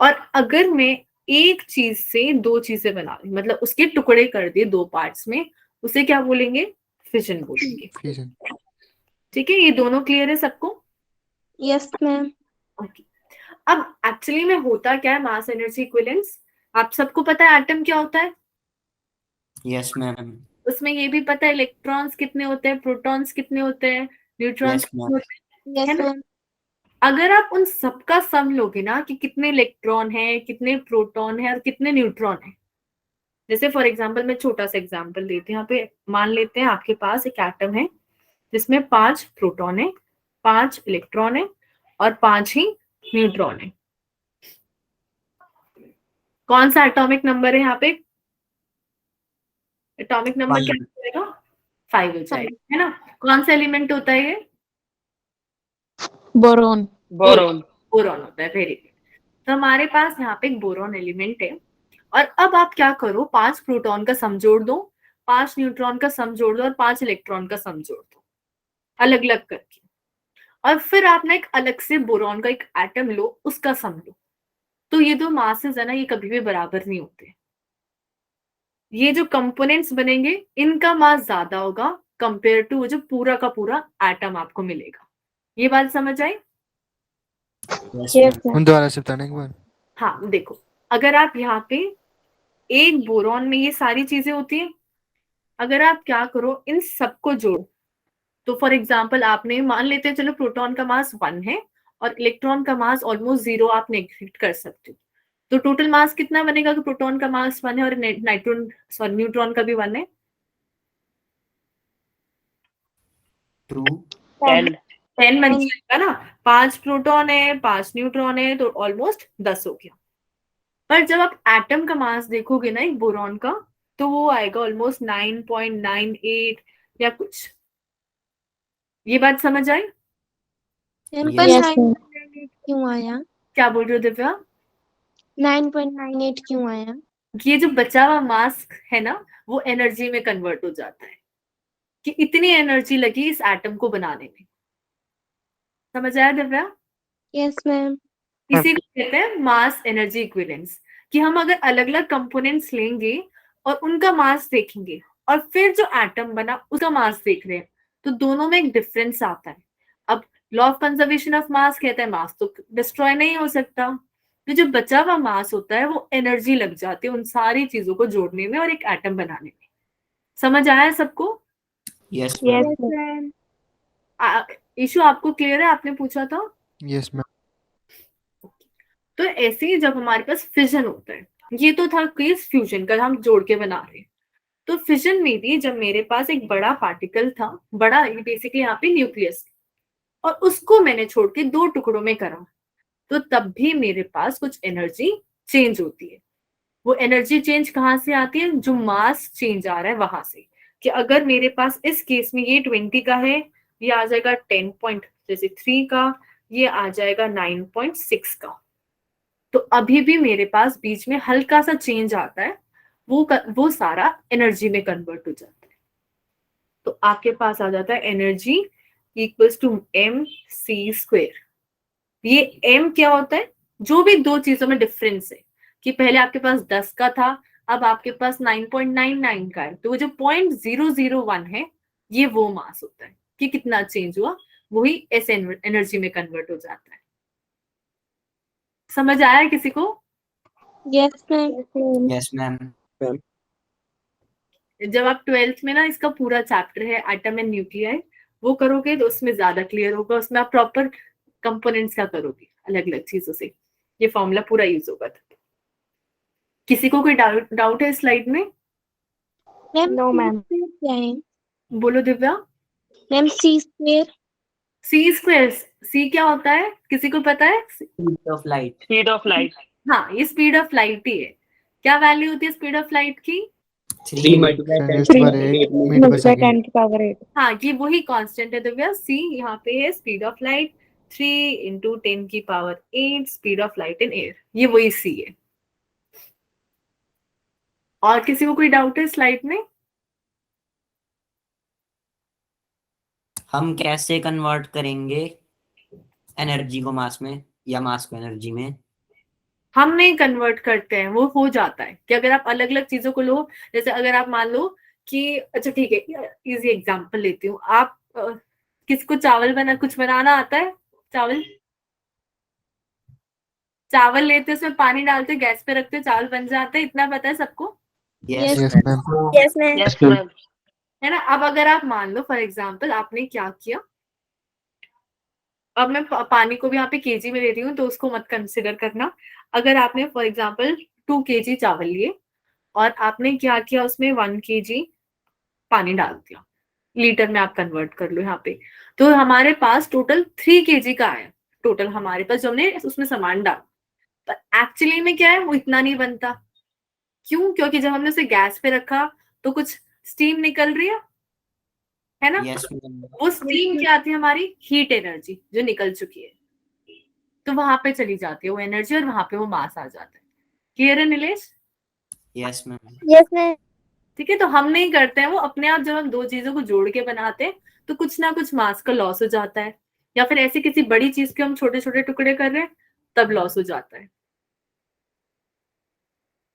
और अगर मैं एक चीज से दो चीजें बना दी, मतलब उसके टुकड़े कर दिए दो पार्ट्स में, उसे क्या बोलेंगे? फिजन बोलेंगे। फ्यूजन। ठीक है, ये दोनों क्लियर है सबको? Yes ma'am. ओके। अब एक्चुअली में होता क्या है मास एनर्जी इक्विवेलेंस? आप सबको पता है एटम क्या होता है? Yes ma'am. उसमें ये भी पता है इलेक्ट्रॉन्स कितने होते हैं, प्रोटॉन्स कितने होते हैं, न्यूट्रॉन्स Yes, कितने ma'am. होते हैं, यस है ना। मैम। अगर आप उन सबका सम लोगे ना कि कितने इलेक्ट्रॉन है, कितने प्रोटॉन है और कितने न्यूट्रॉन है, जैसे फॉर एग्जांपल मैं छोटा सा एग्जांपल देती हूँ, यहाँ पे मान लेते हैं आपके पास एक एटम है जिसमें 5 प्रोटॉन है, 5 इलेक्ट्रॉन है और 5 ही न्यूट्रॉन है। कौन सा एटॉमिक नंबर है यहाँ पे? एटॉमिक नंबर क्या हो जाएगा? 5 हो जाएगा, है ना। कौन सा एलिमेंट होता है ये? बोरोन। Boron. बोरॉन होता है, वेरी गुड। तो हमारे पास यहाँ पे एक बोरॉन एलिमेंट है, और अब आप क्या करो, 5 प्रोटॉन का सम जोड़ दो, 5 न्यूट्रॉन का सम जोड़ दो और 5 इलेक्ट्रॉन का सम जोड़ दो, अलग अलग करके। और फिर आप ना एक अलग से बोरॉन का एक एटम लो, उसका सम लो। तो ये दो मासेस है ना, ये कभी भी बराबर नहीं होते। ये जो कंपोनेंट्स बनेंगे इनका मास ज्यादा होगा कंपेयर टू जो पूरा का पूरा एटम आपको मिलेगा। ये बात समझ आई? Yes, ma'am. दोबारा से बताना एक बार। हाँ देखो, अगर आप यहाँ पे एक बोरॉन में ये सारी चीजें होती हैं, अगर आप क्या करो इन सबको जोड़ो, तो फॉर एग्जाम्पल आपने मान लेते हैं, चलो प्रोटॉन का मास 1 है और इलेक्ट्रॉन का मास ऑलमोस्ट 0 आप नेग्लेक्ट कर सकते हो। तो टोटल मास कितना बनेगा कि प्रोटॉन का मास 1 है और न्यूट्रॉन का भी 1 है? True. 10 10 बन जाएगा ना। 5 प्रोटॉन है 5 न्यूट्रॉन है, तो ऑलमोस्ट 10 हो गया। पर जब आप एटम का मास देखोगे ना एक बोरॉन का, तो वो आएगा ऑलमोस्ट 9.98 या कुछ। ये बात समझ आई? पर Yes, 9.98 क्यों आया? क्या बोल रहे हो दिव्या? 9.98 क्यों आया? ये जो बचा हुआ मास है ना, वो एनर्जी में कन्वर्ट हो जाता है, कि इतनी एनर्जी लगी इस एटम को बनाने में। समझ आया दिव्या? Yes ma'am. इसी को कहते हैं मास एनर्जी इक्विवेलेंस, कि हम अगर अलग अलग कंपोनेंट्स लेंगे और उनका मास देखेंगे और फिर जो एटम बना उसका मास देख रहे हैं, तो दोनों में एक डिफरेंस आता है। अब लॉ ऑफ कंजर्वेशन ऑफ मास कहता है मास तो डिस्ट्रॉय नहीं हो सकता, तो जो बचा हुआ मास होता है वो एनर्जी लग जाती है उन सारी चीजों को जोड़ने में और एक एटम बनाने में। समझ आया सबको? yes, ma'am. मैम। इशू आपको क्लियर है? आपने पूछा था। Yes ma'am. तो ऐसे ही जब हमारे पास फिजन होता है, ये तो था केस फ्यूजन का, हम जोड़ के बना रहे हैं। तो फिजन में भी जब मेरे पास एक बड़ा पार्टिकल था, बड़ा बेसिकली यहाँ पे न्यूक्लियस, और उसको मैंने छोड़ के 2 टुकड़ों में करा, तो तब भी मेरे पास कुछ एनर्जी चेंज होती है। वो एनर्जी चेंज कहाँ से आती है? जो मास चेंज आ रहा है वहां से। कि अगर मेरे पास इस केस में ये 20 का है, ये आ जाएगा 10.3 का, ये आ जाएगा 9.6 का, तो अभी भी मेरे पास बीच में हल्का सा चेंज आता है, वो सारा एनर्जी में कन्वर्ट हो जाता है। तो आपके पास आ जाता है एनर्जी इक्वल्स टू mc²। ये m क्या होता है? जो भी दो चीजों में डिफरेंस है, कि पहले आपके पास 10 का था, अब आपके पास 9.99 का है, तो वो जो 0.001 है, ये वो मास होता है कि कितना चेंज हुआ, वही एस एनर्जी में कन्वर्ट हो जाता है। समझ आया किसी को? Yes ma'am. Yes, ma'am. जब आप 12th में ना इसका पूरा चैप्टर है एटम एंड न्यूक्लियाई, वो करोगे तो उसमें ज्यादा क्लियर होगा। उसमें आप प्रॉपर कंपोनेंट्स का करोगे अलग अलग चीजों से, ये फॉर्मूला पूरा यूज होगा। किसी को कोई डाउट है स्लाइड में? Ma'am no ma'am. क्या है? बोलो Divya. Ma'am c²। c²। c क्या होता है? किसी को पता है? Speed of light. Speed of light. हाँ, ये स्पीड ऑफ लाइट ही है। क्या वैल्यू होती है स्पीड ऑफ लाइट की? 3 मीटर/8 की पावर 8। हाँ, ये वही कांस्टेंट है दिव्या। c यहाँ पे है speed of light, 3 × 10⁸ speed of light in air, ये वही c है। और किसी को कोई डाउट है स्लाइड में? हम कैसे कन्वर्ट करेंगे एनर्जी को मास में या मास को एनर्जी में? हम नहीं कन्वर्ट करते हैं, वो हो जाता है कि अगर आप अलग अलग चीजों को लो, जैसे अगर आप मान लो कि, अच्छा ठीक है इजी एग्जांपल लेती हूँ, आप किसको कुछ बनाना आता है? चावल लेते हैं, उसमें पानी डालते हैं, गैस पे रखते हैं, चावल बन जाते हैं, इतना पता है सबको? Yes, yes ma'am. Ma'am. Yes ma'am. Yes ma'am. है ना? अब अगर आप मान लो फॉर एग्जाम्पल आपने क्या किया, अब मैं पानी को भी यहाँ पे केजी में ले रही हूँ, तो उसको मत कंसिडर करना। अगर आपने फॉर एग्जाम्पल 2 kg चावल लिए और आपने क्या किया, उसमें 1 kg पानी डाल दिया, लीटर में आप कन्वर्ट कर लो यहाँ पे, तो हमारे पास टोटल 3 kg का आया टोटल हमारे पास, जो हमने उसमें सामान डाला। पर एक्चुअली में क्या है, वो इतना नहीं बनता। क्यों? क्योंकि जब हमने उसे गैस पे रखा तो कुछ स्टीम निकल रही है ना? Yes, ma'am. वो स्टीम क्या आती है? हमारी हीट एनर्जी जो निकल चुकी है, तो वहां पे चली जाती है वो एनर्जी और वहां पे वो मास आ जाता है। क्लियर है Nilesh? Yes, ma'am. Yes ma'am. ठीक है, तो हम नहीं करते हैं वो अपने आप। जब हम दो चीजों को जोड़ के बनाते हैं तो कुछ ना कुछ मास का लॉस हो जाता है, या फिर ऐसी किसी बड़ी चीज के हम छोटे छोटे टुकड़े कर रहे हैं तब लॉस हो जाता है।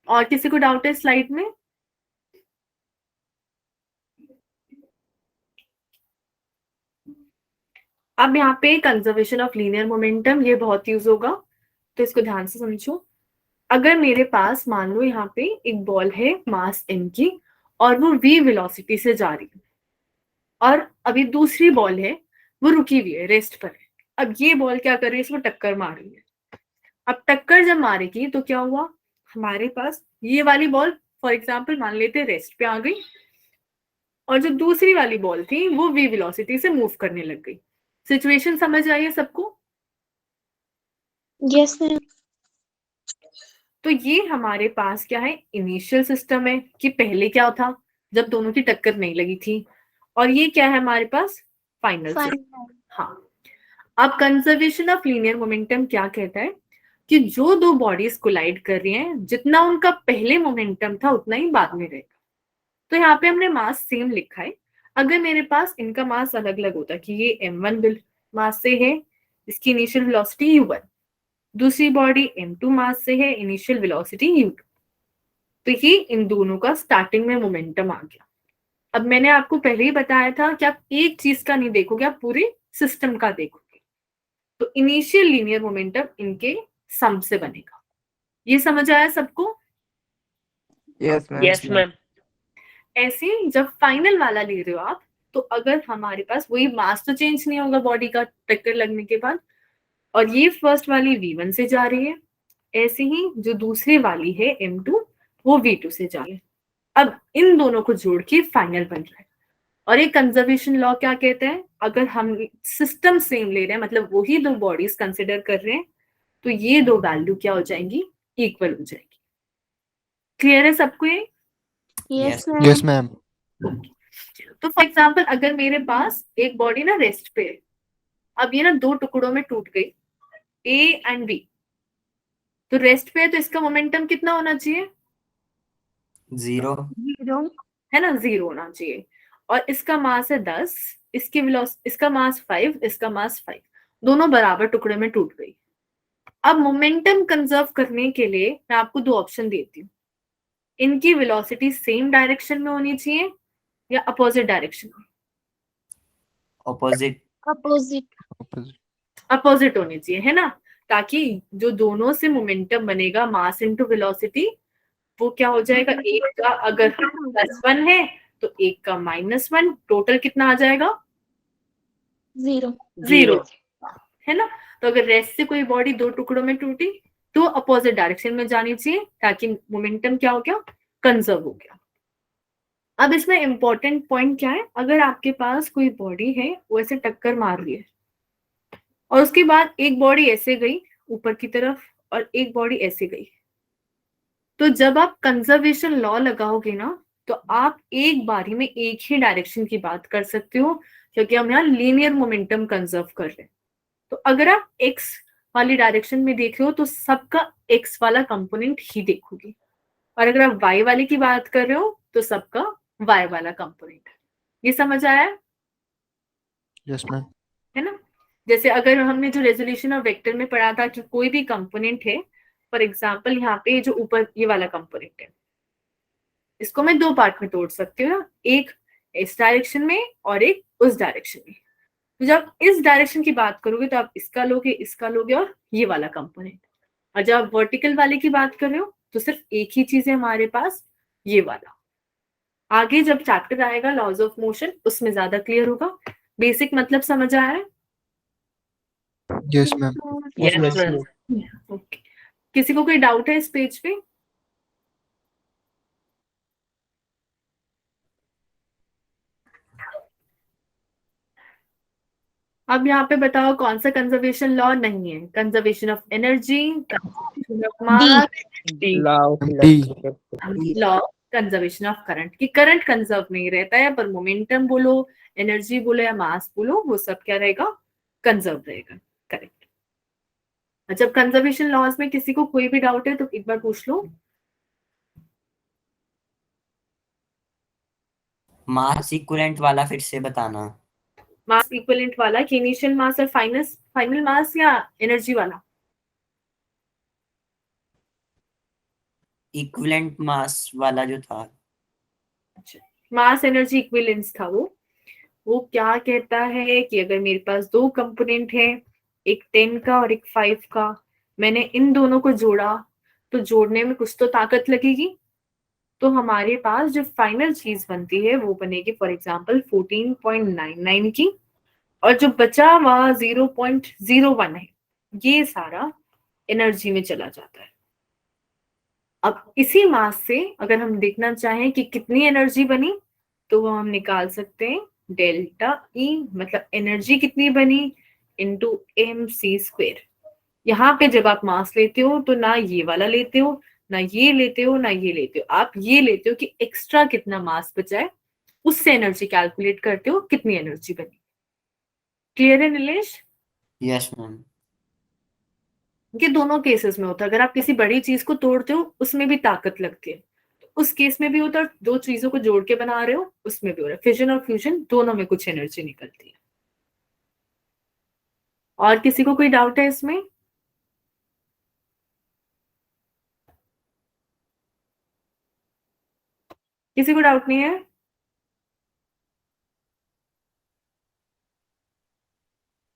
और किसी को डाउट है स्लाइड में? अब यहाँ पे कंजर्वेशन ऑफ लीनियर मोमेंटम, ये बहुत यूज होगा, तो इसको ध्यान से समझो। अगर मेरे पास मान लो यहाँ पे एक बॉल है मास m की, और वो v वेलोसिटी से जा रही है, और अभी दूसरी बॉल है वो रुकी हुई है, रेस्ट पर है। अब ये बॉल क्या कर रही है, इसको टक्कर मार रही है। अब टक्कर जब मारेगी तो क्या हुआ, हमारे पास ये वाली बॉल फॉर एग्जाम्पल मान लेते रेस्ट पे आ गई, और जो दूसरी वाली बॉल थी वो v वेलोसिटी से मूव करने लग गई। सिचुएशन समझ आई है सबको? Yes ma'am. तो ये हमारे पास क्या है, इनिशियल सिस्टम है कि पहले क्या था जब दोनों की टक्कर नहीं लगी थी, और ये क्या है हमारे पास, फाइनल सिस्टम। फाइनल। हाँ, अब कंजर्वेशन ऑफ लीनियर मोमेंटम क्या कहता है कि जो दो बॉडीज कोलाइड कर रही हैं, जितना उनका पहले मोमेंटम था उतना ही बाद में रहेगा। तो यहाँ पे हमने मास सेम लिखा है। अगर मेरे पास इनका मास अलग अलग होता कि ये m1 मास से है, इसकी इनिशियल वेलोसिटी u1, दूसरी बॉडी m2 मास से है, इनिशियल वेलोसिटी u2, तो ये इन दोनों का स्टार्टिंग में मोमेंटम आ गया। अब मैंने आपको पहले ही बताया था कि आप एक चीज का नहीं देखोगे, आप पूरे सिस्टम का देखोगे। तो इनिशियल लीनियर मोमेंटम इनके सम से बनेगा। ये समझ आया सबको? Yes ma'am. Yes ma'am. ऐसे ही जब फाइनल वाला ले रहे हो आप, तो अगर हमारे पास वही मास तो चेंज नहीं होगा बॉडी का टक्कर लगने के बाद, और ये फर्स्ट वाली v1 से जा रही है, ऐसे ही जो दूसरी वाली है m2 वो v2 से जा रही है। अब इन दोनों को जोड़ के फाइनल बन रहा है। और ये कंजर्वेशन लॉ क्या कहते हैं, अगर हम सिस्टम सेम ले रहे हैं, मतलब वही दो बॉडीज कंसिडर कर रहे हैं, तो ये दो वैल्यू क्या हो जाएंगी, इक्वल हो जाएगी। क्लियर है सबको ये? Yes Yes, ma'am. ma'am. तो फॉर एग्जाम्पल अगर मेरे पास एक बॉडी ना रेस्ट पे है, अब ये ना दो टुकड़ों में टूट गई, ए एंड बी, तो रेस्ट पे है तो इसका मोमेंटम कितना होना चाहिए, 0। जीरो। है ना, 0 होना चाहिए। और इसका मास है 10, इसका मास 5, इसका मास 5, दोनों बराबर टुकड़े में टूट गई। अब मोमेंटम कंजर्व करने के लिए मैं आपको दो ऑप्शन देती हूँ, इनकी वेलोसिटी सेम डायरेक्शन में होनी चाहिए या अपोजिट डायरेक्शन में? ऑपोजिट। अपोजिट। Opposite. अपोजिट होनी चाहिए, है ना, ताकि जो दोनों से मोमेंटम बनेगा मास इनटू वेलोसिटी, वो क्या हो जाएगा, एक का अगर +1 है तो एक का -1, टोटल कितना आ जाएगा, जीरो। 0, है ना। तो अगर रेस्ट से कोई बॉडी दो टुकड़ों में टूटी तो अपोजिट डायरेक्शन में जानी चाहिए, ताकि मोमेंटम क्या हो गया, कंजर्व हो गया। अब इसमें इंपॉर्टेंट पॉइंट क्या है, अगर आपके पास कोई बॉडी है वो ऐसे टक्कर मार रही है, और उसके बाद एक बॉडी ऐसे गई ऊपर की तरफ और एक बॉडी ऐसे गई, तो जब आप कंजर्वेशन लॉ लगाओगे ना, तो आप एक बारी में एक ही डायरेक्शन की बात कर सकते हो, क्योंकि हम यहाँ लीनियर मोमेंटम कंजर्व कर रहे हैं। तो अगर आप एक्स वाली डायरेक्शन में देख रहे हो तो सबका एक्स वाला कंपोनेंट ही देखोगे, और अगर आप वाई वाले की बात कर रहे हो तो सबका वाई वाला कंपोनेंट। ये समझ आया, Yes, ma'am. है ना। जैसे अगर हमने जो रेजोल्यूशन ऑफ वेक्टर में पढ़ा था कि कोई भी कंपोनेंट है, फॉर एग्जांपल यहाँ पे जो ऊपर ये वाला कंपोनेंट है, इसको मैं दो पार्ट में तोड़ सकती हूँ ना, एक इस डायरेक्शन में और एक उस डायरेक्शन में। तो जब इस डायरेक्शन की बात करोगे तो आप इसका लोगे और ये वाला कंपोनेंट, और जब आप वर्टिकल वाले की बात कर रहे हो तो सिर्फ एक ही चीज है हमारे पास, ये वाला। आगे जब चैप्टर आएगा लॉज ऑफ मोशन उसमें ज्यादा क्लियर होगा। बेसिक मतलब समझ आया है? Yes, ma'am. Yes ma'am. Okay, किसी को कोई डाउट है इस पेज पे? अब यहाँ पे बताओ कौन सा कंजर्वेशन लॉ नहीं है, conservation of energy, conservation of mass, D. D. Law conservation of current, कि करंट कंजर्व नहीं रहता है, पर मोमेंटम बोलो, एनर्जी बोलो या मास बोलो, वो सब क्या रहेगा, कंजर्व रहेगा। करेक्ट। जब कंजर्वेशन लॉज में किसी को कोई भी डाउट है तो एक बार पूछ लो। मास इक्विवेलेंट वाला फिर से बताना। मास इक्विवेलेंट वाला कि इनिशियल मास और फाइनल मास या एनर्जी वाला? इक्विवेलेंट मास वाला जो था। मास एनर्जी इक्विवेलेंस था वो क्या कहता है कि अगर मेरे पास दो कंपोनेंट है, एक 10 का और एक 5 का, मैंने इन दोनों को जोड़ा तो जोड़ने में कुछ तो ताकत लगेगी, तो हमारे पास जो फाइनल चीज बनती है वो बनेगी फॉर एग्जांपल 14.99 की, और जो बचा हुआ 0.01 है ये सारा एनर्जी में चला जाता है। अब इसी मास से अगर हम देखना चाहें कि कितनी एनर्जी बनी तो वो हम निकाल सकते हैं डेल्टा ई, मतलब एनर्जी कितनी बनी इनटू mc²। यहाँ पे जब आप मास लेते हो तो ना ये वाला लेते हो, ना ये लेते हो, ना ये लेते हो, आप ये लेते हो कि एक्स्ट्रा कितना मास बचा है, उससे एनर्जी कैलकुलेट करते हो कितनी एनर्जी बनी। क्लियर है नीलेश? Yes ma'am. ये दोनों केसेस में होता है। अगर आप किसी बड़ी चीज को तोड़ते हो उसमें भी ताकत लगती है, उस केस में भी होता है। दो चीजों को जोड़ के बना रहे हो उसमें भी हो रहा है। फिजन और फ्यूजन दोनों में कुछ एनर्जी निकलती है। और किसी को कोई डाउट है इसमें? किसी को डाउट नहीं है?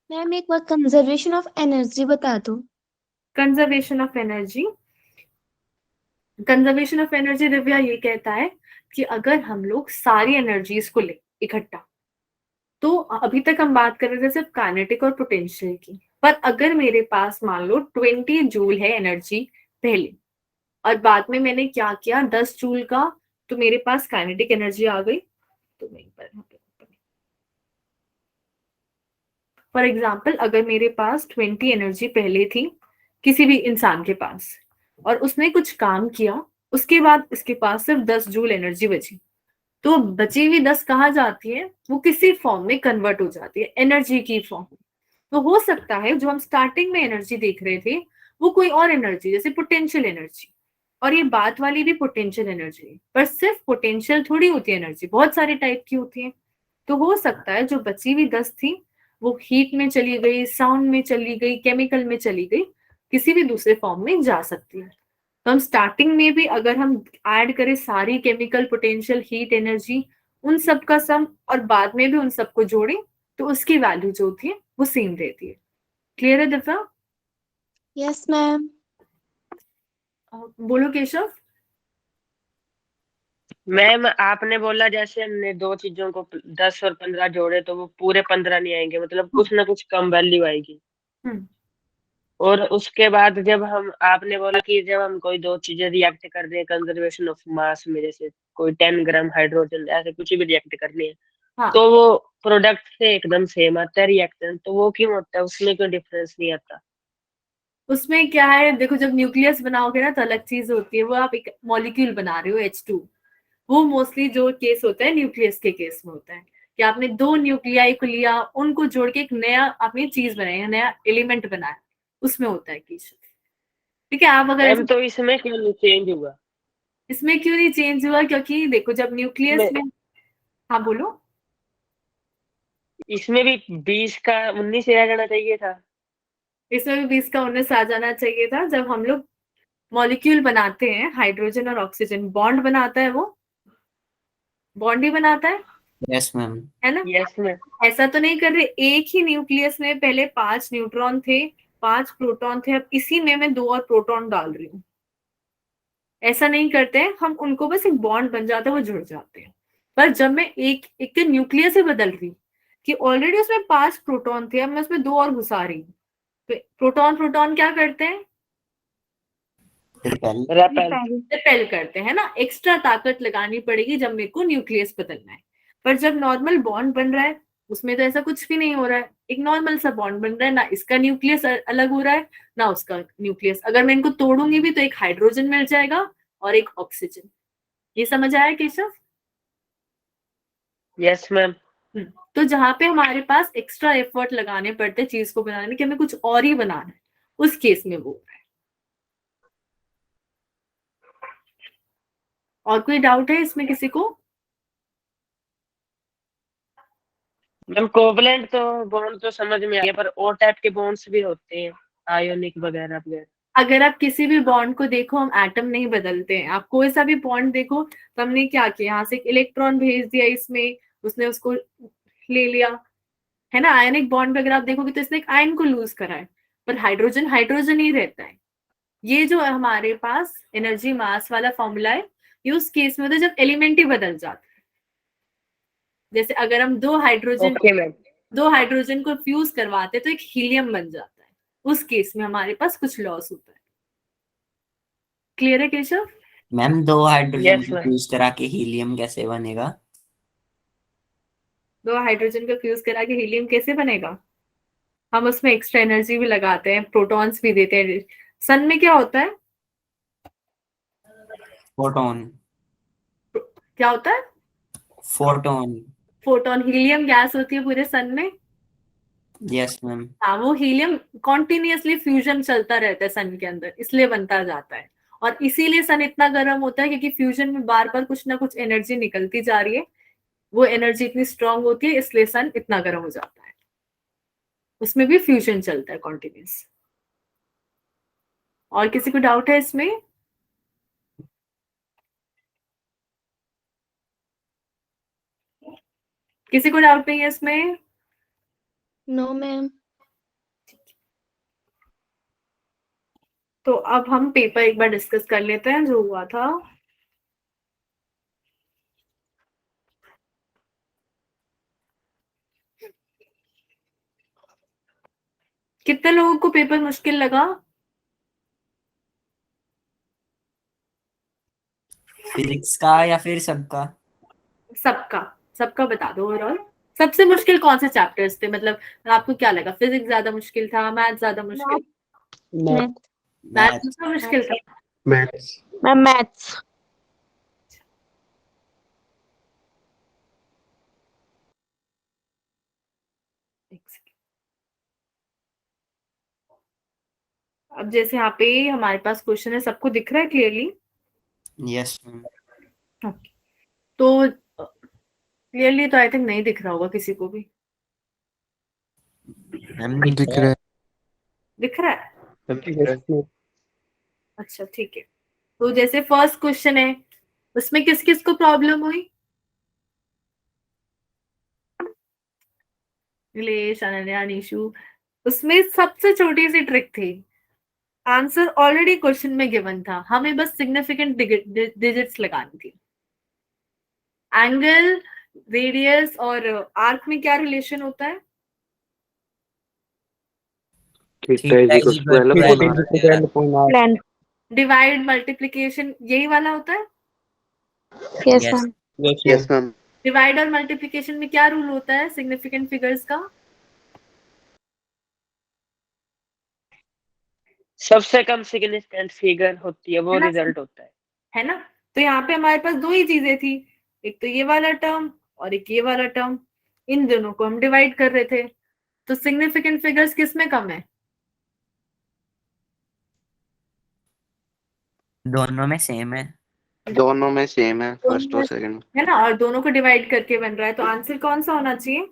मैम एक बार कंजर्वेशन ऑफ एनर्जी बता दो। Conservation of energy, conservation of energy Divya ये कहता है कि अगर हम लोग सारी एनर्जीज को ले इकट्ठा, तो अभी तक हम बात कर रहे थे सिर्फ काइनेटिक और पोटेंशियल की, पर अगर मेरे पास मान लो 20 जूल है एनर्जी पहले, और बाद में मैंने क्या किया 10 जूल का, तो मेरे पास काइनेटिक एनर्जी आ गई। तो फॉर एग्जाम्पल अगर मेरे पास 20 एनर्जी पहले थी किसी भी इंसान के पास, और उसने कुछ काम किया, उसके बाद इसके पास सिर्फ 10 जूल एनर्जी बची, तो बची हुई 10 कहाँ जाती है? वो किसी फॉर्म में कन्वर्ट हो जाती है, एनर्जी की फॉर्म। तो हो सकता है जो हम स्टार्टिंग में एनर्जी देख रहे थे वो कोई और एनर्जी, जैसे पोटेंशियल एनर्जी, और ये बात वाली भी पोटेंशियल एनर्जी है, पर सिर्फ पोटेंशियल थोड़ी होती है एनर्जी, बहुत सारे टाइप की होती है। तो हो सकता है जो बची हुई 10 थी वो हीट में चली गई, साउंड में चली गई, केमिकल में चली गई, किसी भी दूसरे फॉर्म में जा सकती है। तो हम स्टार्टिंग में भी अगर हम ऐड करें सारी केमिकल, पोटेंशियल, हीट एनर्जी, उन सब का सम, और बाद में भी उन सबको जोड़ें, तो उसकी वैल्यू जो होती है वो सेम रहती है। क्लियर है दिव्या? Yes ma'am. बोलो केशव। मैम आपने बोला जैसे हमने दो चीजों को 10 और 15 जोड़े तो वो पूरे 15 नहीं आएंगे, मतलब कुछ ना कुछ कम वैल्यू आएगी। और उसके बाद जब हम, आपने बोला कि जब हम कोई दो चीजें रिएक्ट कर रहे हैं कंजर्वेशन ऑफ मास में, जैसे कोई 10 ग्राम हाइड्रोजन ऐसे कुछ भी रिएक्ट करनी है, हाँ, तो वो प्रोडक्ट से एकदम सेम आता है रिएक्टेंट, तो वो क्यों होता है, उसमें क्यों डिफरेंस नहीं आता? उसमें क्या है, देखो जब न्यूक्लियस बनाओगे ना तो अलग चीज होती है, वो आप एक मॉलिक्यूल बना रहे हो H2, वो मोस्टली जो केस होता है न्यूक्लियस के केस में होता है कि आपने दो न्यूक्लियाई को लिया, उनको जोड़ के एक नया आपने चीज बनाया, नया एलिमेंट बनाया, उसमें होता है केस। ठीक है, आप अगर मैम तो इसमें क्यों चेंज हुआ? इसमें क्यों नहीं चेंज हुआ? क्योंकि देखो जब न्यूक्लियस में, हाँ बोलो। इसमें भी 20 का 19 आ जाना चाहिए था। इसमें भी 20 का 19 आ जाना चाहिए था। जब हम लोग मॉलिक्यूल बनाते हैं, हाइड्रोजन और ऑक्सीजन बॉन्ड बनाता है, वो बॉन्ड ही बनाता यस मैम। है ना? Yes ma'am. ऐसा तो नहीं कर रहे एक ही न्यूक्लियस में पहले 5 न्यूट्रॉन थे, 5 प्रोटॉन थे, अब इसी में मैं 2 और प्रोटॉन डाल रही हूँ, ऐसा नहीं करते हैं हम। उनको बस एक बॉन्ड बन जाता है, वो जुड़ जाते हैं। पर जब मैं एक एक के न्यूक्लियस से बदल रही हूँ कि ऑलरेडी उसमें 5 प्रोटॉन थे, अब मैं उसमें 2 और घुसा रही हूँ, तो प्रोटॉन प्रोटॉन क्या करते हैं? रिपेल। रिपेल करते हैं ना। एक्स्ट्रा ताकत लगानी पड़ेगी जब मेरे को न्यूक्लियस बदलना है। पर जब नॉर्मल बॉन्ड बन रहा है उसमें तो ऐसा कुछ भी नहीं हो रहा है, एक नॉर्मल सा बॉन्ड बन रहा है, ना इसका न्यूक्लियस अलग हो रहा है ना उसका न्यूक्लियस। अगर मैं इनको तोड़ूंगी भी तो एक हाइड्रोजन मिल जाएगा और एक ऑक्सीजन। ये समझ आया केशव? Yes ma'am. तो जहां पे हमारे पास एक्स्ट्रा एफर्ट लगाने पड़ते हैं चीज को बनाने में कि हमें कुछ और ही बनाना है, उस केस में वो हो रहा है। और कोई डाउट है इसमें किसी को? मैम कोवलेंट तो बॉन्ड तो समझ में आ गया, पर ओ टाइप के बॉन्ड्स भी होते हैं, आयोनिक वगैरह वगैरह। अगर आप किसी भी बॉन्ड को देखो, हम एटम नहीं बदलते हैं। आप कोई सा भी बॉन्ड देखो तो हमने क्या किया, यहाँ से एक इलेक्ट्रॉन भेज दिया इसमें, उसने उसको ले लिया, है ना। आयनिक बॉन्ड पे अगर आप देखोगे तो इसने एक आयन को लूज करा है, पर हाइड्रोजन हाइड्रोजन ही रहता है। ये जो हमारे पास एनर्जी मास वाला फॉर्मूला है, ये उस केस में होता है जब एलिमेंट ही बदल जाता है। जैसे अगर हम दो हाइड्रोजन को फ्यूज करवाते तो एक हीलियम बन जाता है, उस केस में हमारे पास कुछ लॉस होता है। क्लियर है केशव? मैम 2 हाइड्रोजन Yes, को ma'am. फ्यूज करा के हीलियम कैसे बनेगा? 2 हाइड्रोजन को फ्यूज करा के हीलियम कैसे बनेगा? हम उसमें एक्स्ट्रा एनर्जी भी लगाते हैं, प्रोटॉन्स भी देते हैं। सन में क्या होता है? फोटोन। क्या होता है? फोटोन। फोटोन। हीलियम गैस होती है पूरे सन में। Yes ma'am. हाँ, वो हीलियम कॉन्टिन्यूअसली फ्यूजन चलता रहता है सन के अंदर, इसलिए बनता जाता है। और इसीलिए सन इतना गर्म होता है, क्योंकि फ्यूजन में बार बार कुछ ना कुछ एनर्जी निकलती जा रही है। वो एनर्जी इतनी स्ट्रांग होती है, इसलिए सन इतना गर्म हो जाता है। उसमें भी फ्यूजन चलता है कॉन्टिन्यूस। और किसी को डाउट है इसमें? किसी को डाउट नहीं है इसमें? No ma'am. तो अब हम पेपर एक बार डिस्कस कर लेते हैं जो हुआ था। कितने लोगों को पेपर मुश्किल लगा? फिजिक्स का या फिर सबका? सबका बता दो ओवरऑल। सबसे मुश्किल कौन से चैप्टर्स थे? मतलब आपको क्या लगा, फिजिक्स ज्यादा मुश्किल था, मैथ ज्यादा मुश्किल? मैथ सबसे मुश्किल था। मैथ्स। Ma'am maths. अब जैसे यहाँ पे हमारे पास क्वेश्चन है, सबको दिख रहा है क्लियरली? Yes ma'am. तो क्लियरली तो आई थिंक नहीं दिख रहा होगा किसी को भी। मैम दिख रहा है। दिख रहा है? अच्छा ठीक है। तो जैसे फर्स्ट क्वेश्चन है, उसमें किस किस को प्रॉब्लम हुई? नीलेश, अनन्या, निशु। उसमें सबसे छोटी सी ट्रिक थी, आंसर ऑलरेडी क्वेश्चन में गिवन था, हमें बस सिग्निफिकेंट डिजिट्स लगानी थी। एंगल, रेडियस और आर्क में क्या रिलेशन होता है? डिवाइड, मल्टीप्लिकेशन, यही वाला होता है। Yes ma'am. Yes ma'am. Divide और मल्टीप्लिकेशन में क्या रूल होता है सिग्निफिकेंट फिगर्स का? सबसे कम सिग्निफिकेंट फिगर होती है वो रिजल्ट होता है ना। तो यहाँ पे हमारे पास दो ही चीजें थी, एक तो ये वाला टर्म और एक ये वाला टर्म। इन दोनों को हम डिवाइड कर रहे थे, तो सिग्निफिकेंट फिगर्स किस में कम है? दोनों में सेम है। दोनों में सेम है, फर्स्ट और सेकंड। है ना, और दोनों को डिवाइड करके बन रहा है, तो आंसर कौन सा होना चाहिए?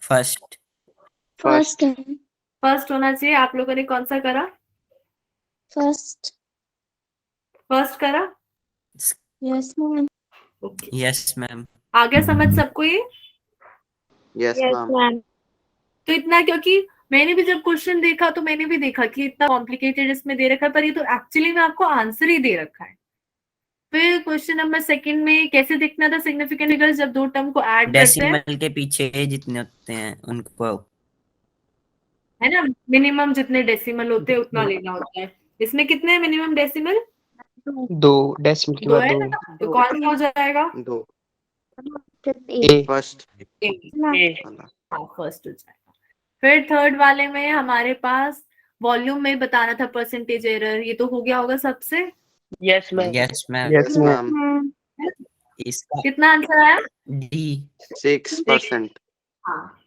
फर्स्ट। फर्स्ट। फर्स्ट होना चाहिए। आप लोगों ने कौन सा करा? फर्स्ट। फर्स्ट करा? Yes ma'am. Okay, yes ma'am. आ गया समझ सबको ये? Yes yes ma'am. मैम। तो इतना, क्योंकि मैंने भी जब क्वेश्चन देखा तो मैंने भी देखा कि इतना कॉम्प्लिकेटेड इसमें दे रखा है, पर ये तो एक्चुअली में आपको आंसर ही दे रखा है। फिर क्वेश्चन नंबर सेकंड में कैसे देखना था सिग्निफिकेंट फिगर्स, जब दो टर्म को ऐड करते हैं, डेसिमल के पीछे जितने होते हैं उनको, है ना, मिनिमम जितने डेसिमल होते हैं उतना लेना होता है। इसमें कितने मिनिमम डेसिमल? 2 डेसिमल के दो बाद है 2। ना, तो कौन सा हो जाएगा? दो। ए। फर्स्ट। है। हाँ, फर्स्ट हो जाएगा। फिर थर्ड वाले में हमारे पास वॉल्यूम में बताना था परसेंटेज एरर, ये तो हो गया होगा सबसे। Yes ma'am. Yes ma'am. Yes ma'am. इसका कितना आंसर आया? डी 6%। हाँ।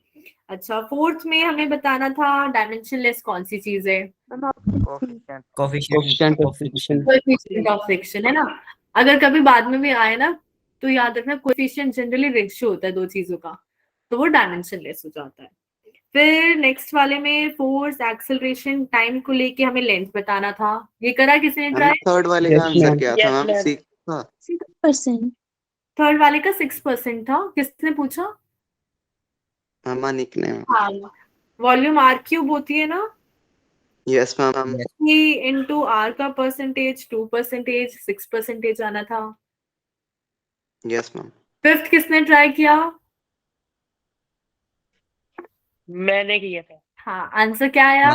अच्छा, फोर्थ में हमें बताना था डायमेंशनलेस कौन सी चीज है? Coefficient of friction. Coefficient of friction, है ना। अगर कभी बाद में भी आए ना तो याद रखना, कोएफिशिएंट जनरली रेशियो होता है दो चीजों का, तो वो डायमेंशनलेस हो जाता है। फिर नेक्स्ट वाले में फोर्स, एक्सेलरेशन, टाइम को लेके हमें लेंथ बताना था। ये करा किसने मैम ट्राई? थर्ड वाले का Yes, आंसर ma'am. क्या था Yes, मैम? ma'am. 6 था। 6%. थर्ड वाले का 6% था। किसने पूछा? अमानिक ने। हाँ, वॉल्यूम आर क्यूब होती है ना, yes ma'am. Yes. H into r का परसेंटेज 2%, 6% आना था। Yes ma'am. फिफ्थ किसने ट्राई किया? मैंने किया था। हाँ, आंसर क्या आया?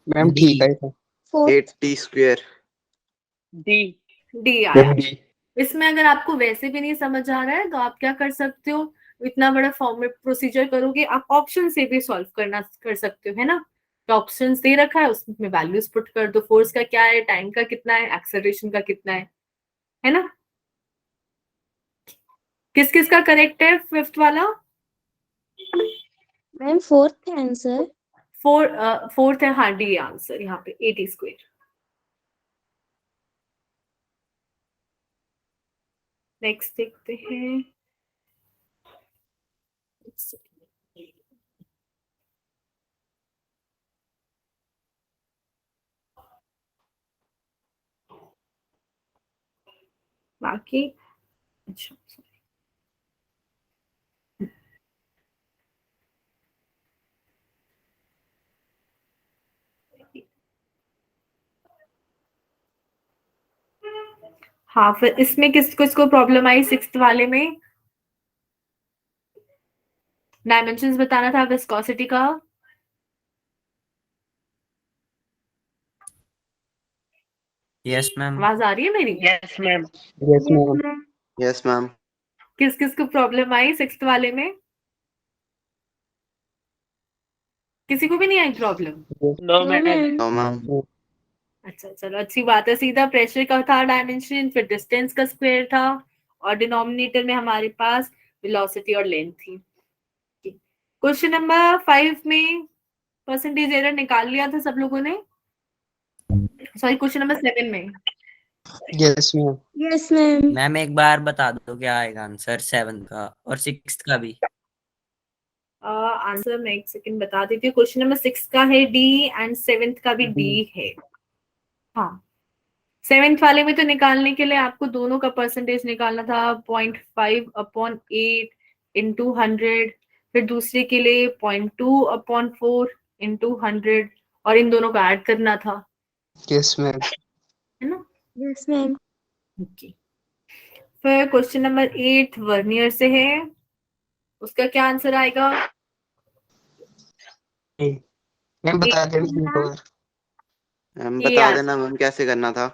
Ma'am D. ठीक है था। 4. 8t square. डी। डी आया। D. इसमें अगर आपको वैसे भी नहीं समझ आ रहा है तो आप क्या कर सकते हो, इतना बड़ा फॉर्मेट प्रोसीजर करोगे, आप ऑप्शन से भी सॉल्व कर सकते हो, है ना। तो ऑप्शन दे रखा है, उसमें वैल्यूज पुट कर दो, फोर्स का क्या है, टाइम का कितना है, एक्सेलरेशन का कितना है ना। किस किस का करेक्ट है फिफ्थ वाला? मैम 4th है आंसर. फोर्थ है, हाँ, डी आंसर यहाँ पे 80 स्क्वायर। नेक्स्ट देखते हैं। बाकी अच्छा, हाँ, फिर इसमें किसको प्रॉब्लम आई सिक्स्थ वाले में? डायमेंशंस बताना था विस्कोसिटी का। Yes, ma'am. आवाज आ रही है मेरी? Yes ma'am. Yes, ma'am. Yes ma'am. किस किस को प्रॉब्लम आई सिक्स्थ वाले में? किसी को भी नहीं आई problem? No No ma'am. Ma'am. No ma'am. अच्छा, चलो अच्छी बात है। सीधा प्रेशर का था डायमेंशन, फिर डिस्टेंस का स्क्वायर था, और डिनोमिनेटर में हमारे पास वेलोसिटी और लेंथ थी। क्वेश्चन नंबर 5 में परसेंटेज एरर निकाल लिया था सब लोगों ने। सॉरी, क्वेश्चन नंबर 7 में। Yes, ma'am. Yes ma'am. Ma'am एक बार बता दो क्या आएगा आंसर 7 का और 6 का भी। आंसर मैं एक सेकंड बता देती हूँ। क्वेश्चन नंबर 6 का है डी एंड 7th का भी डी है। हाँ, 7th वाले में तो निकालने के लिए आपको दोनों का परसेंटेज निकालना था, 0.5/8 इंटू 100, फिर दूसरे के लिए 0.2/4 इंटू 100, और इन दोनों का ऐड करना था, Yes, ma'am. है ना। Yes ma'am. ओके, फिर क्वेश्चन नंबर 8 वर्नियर से है, उसका क्या आंसर आएगा? मैम बता देना एक बार। मैम ये बता देना मैम कैसे करना था।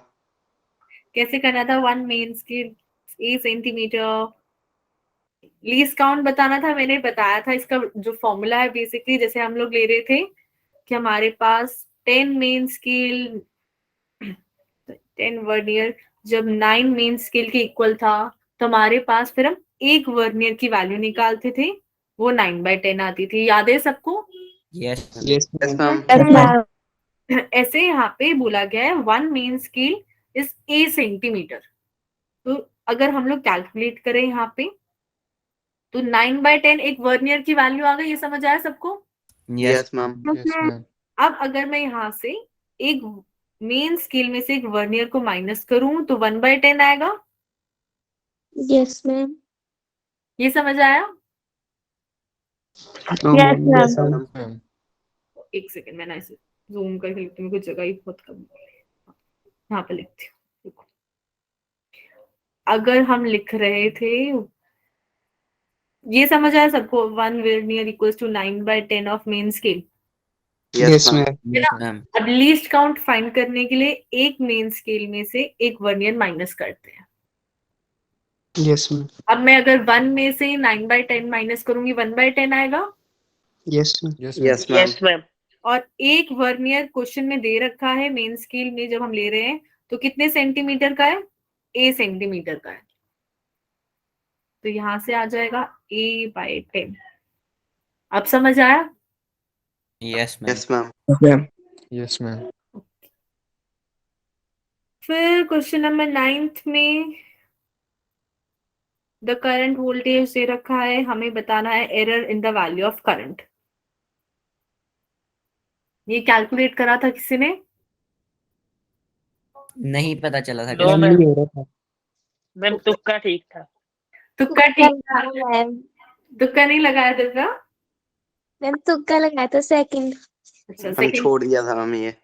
कैसे करना था? 1 main scale, 8 centimetre. Least count बताना था, मैंने बताया था। इसका जो फॉर्मूला है बेसिकली, जैसे हम लोग ले रहे थे कि हमारे पास 10 मेन स्केल, 10 वर्नियर जब 9 मेन स्केल के इक्वल था, तो हमारे पास फिर हम एक वर्नियर की वैल्यू निकालते थे, वो 9/10 आती थी। याद है सबको? Yes, ma'am. Yes, yes ma'am. Ma'am. ऐसे यहाँ पे बोला गया है 1 main scale is a centimetre. तो अगर हम लोग कैलकुलेट करें यहाँ पे, तो 9/10 एक वर्नियर की वैल्यू आ गई। ये समझ आया सबको? Yes, yes ma'am. Yes, ma'am. अब अगर मैं यहाँ से एक मेन स्केल में से एक वर्नियर को माइनस करूं तो 1/10 आएगा। Yes ma'am. ये समझ आया? No, Yes, ma'am. ma'am. Yes, ma'am. Ma'am. एक सेकंड, मैं ना इसे जूम करके लिखती हूँ, कुछ जगह ही बहुत कम है। यहाँ पे लिखती हूँ, देखो। अगर हम लिख रहे थे, ये समझ आया सबको, 1 vernier equals to 9/10 of main scale, Yes, yes ma'am. ma'am. yes, ma'am. अब लीस्ट काउंट फाइंड करने के लिए एक मेन स्केल में से एक वर्नियर माइनस करते हैं। Yes, ma'am. अब मैं अगर 1 में से 9/10 माइनस करूंगी, 1/10 आएगा। Yes, ma'am. Yes, ma'am. Yes ma'am. Yes ma'am. और एक वर्नियर क्वेश्चन में दे रखा है मेन स्केल में, जब हम ले रहे हैं तो कितने सेंटीमीटर का है? ए सेंटीमीटर का है। तो यहां से आ जाएगा A/10। अब समझ आया? Yes, ma'am. Yes ma'am. Ma'am. Yes, ma'am. फिर क्वेश्चन नंबर 9th में द करंट वोल्टेज दे रखा है, हमें बताना है error in the value of current. ये कैलकुलेट करा था किसी ने? नहीं पता चला था नो मैम मैम, नहीं हो रहा था। मैम तुक्का ठीक था। तुक्का ठीक था? मैम तुक्का नहीं लगाया दिव्या? मैम तुक्का लगाया था सेकंड। अच्छा हम सेकंड। छोड़ दिया था हम ये।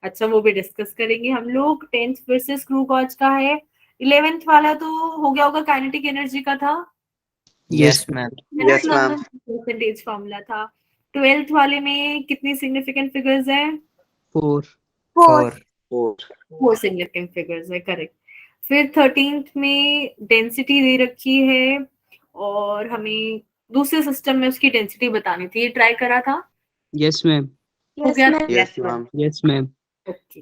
अच्छा वो भी डिस्कस करेंगे हम लोग। 10th वर्सेस स्क्रू गॉज का है। 11th वाला तो हो गया होगा, काइनेटिक एनर्जी का था, yes ma'am. Yes ma'am. Percentage formula था। 12th वाले में कितनी सिग्निफिकेंट फिगर्स हैं? 4 4 4 4 सिग्निफिकेंट फिगर्स है, करेक्ट। फिर 13th में डेंसिटी दे रखी है और हमें दूसरे सिस्टम में उसकी डेंसिटी बतानी थी, ये ट्राई करा था? Yes ma'am. हो यस गया? Ma'am. Yes ma'am. Yes ma'am. Okay.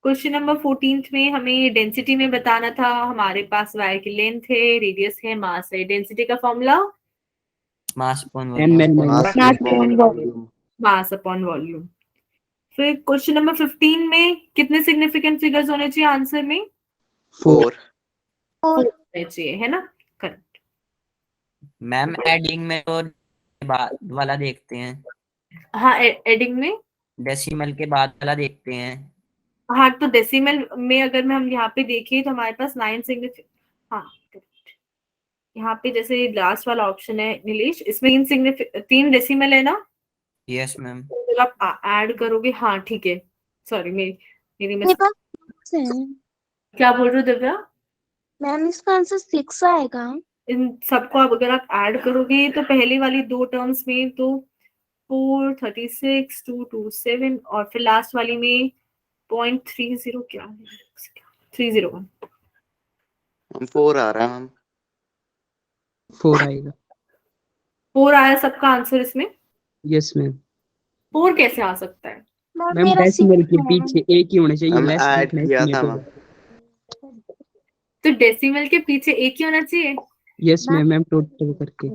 Question number 14th में हमें डेंसिटी में बताना था, हमारे पास वायर की लेंथ है, रेडियस है, मास है। डेंसिटी का formula mass upon M L volume. Mass minus upon volume. Mass upon volume. फिर क्वेश्चन नंबर 15 में कितने सिग्निफिकेंट फिगर्स होने चाहिए आंसर में? 4 4 होने चाहिए, है ना? करेक्ट। मैम एडिंग में तो बाद वाला देखते हैं, हाँ, एडिंग में। डेसिमल के बाद वाला देखते हैं। हाँ तो डेसिमल में अगर हम यहाँ पे देखें तो हमारे पास 9 सिग्निफिकेंट। हाँ correct। यहाँ पे जैसे लास्ट वाला ऑप्शन है नीलेश, इसमें 3 डेसिमल है ना? Yes ma'am. तो आप ऐड करोगे, हाँ ठीक है। सॉरी मेरी मेरी मेरे मिस। पास 6 है। क्या बोल रहे हो दिव्या? मैम इसका आंसर 6 आएगा। इन सबको आप अगर आप ऐड करोगे तो पहले वाली 2 टर्म्स में तो 436 227 और फिर लास्ट वाली में 0.30 क्या है? 301। हम 4 आ रहा है हम। 4 आएगा। 4 आया सबका आंसर इसमें? Yes ma'am. 4 कैसे आ सकता है? मैम मैम मेरा 6 डेसिमल के है। पीछे एक ही होना चाहिए, हम लेस ऐड देन किया था एस्टिमेट मैम। होगा। तो डेसिमल के पीछे एक ही होना चाहिए? यस मैम, मैम टोटल करके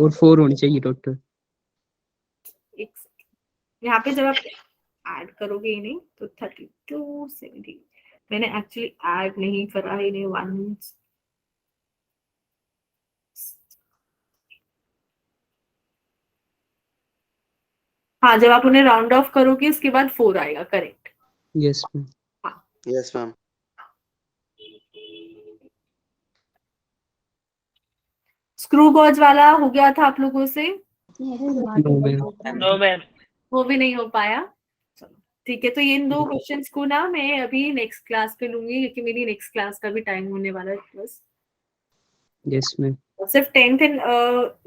और 4 होने चाहिए टोटल। एक second। यहाँ पे जब आप ऐड करोगे इन्हें तो 32 70। मैंने एक्चुअली ऐड नहीं करा है इन्हें। 1 हाँ, जब आप उन्हें राउंड ऑफ करोगे उसके बाद 4 आएगा, correct. Yes ma'am. Yes ma'am. Screw gauge वाला हो गया था आप लोगों से? No ma'am. No ma'am. वो भी नहीं हो पाया। चलो ठीक है, तो ये इन 2 क्वेश्चंस को ना मैं अभी नेक्स्ट क्लास पे लूंगी क्योंकि मेरी नेक्स्ट क्लास का भी टाइम होने वाला है बस। Yes ma'am. सिर्फ 10th एंड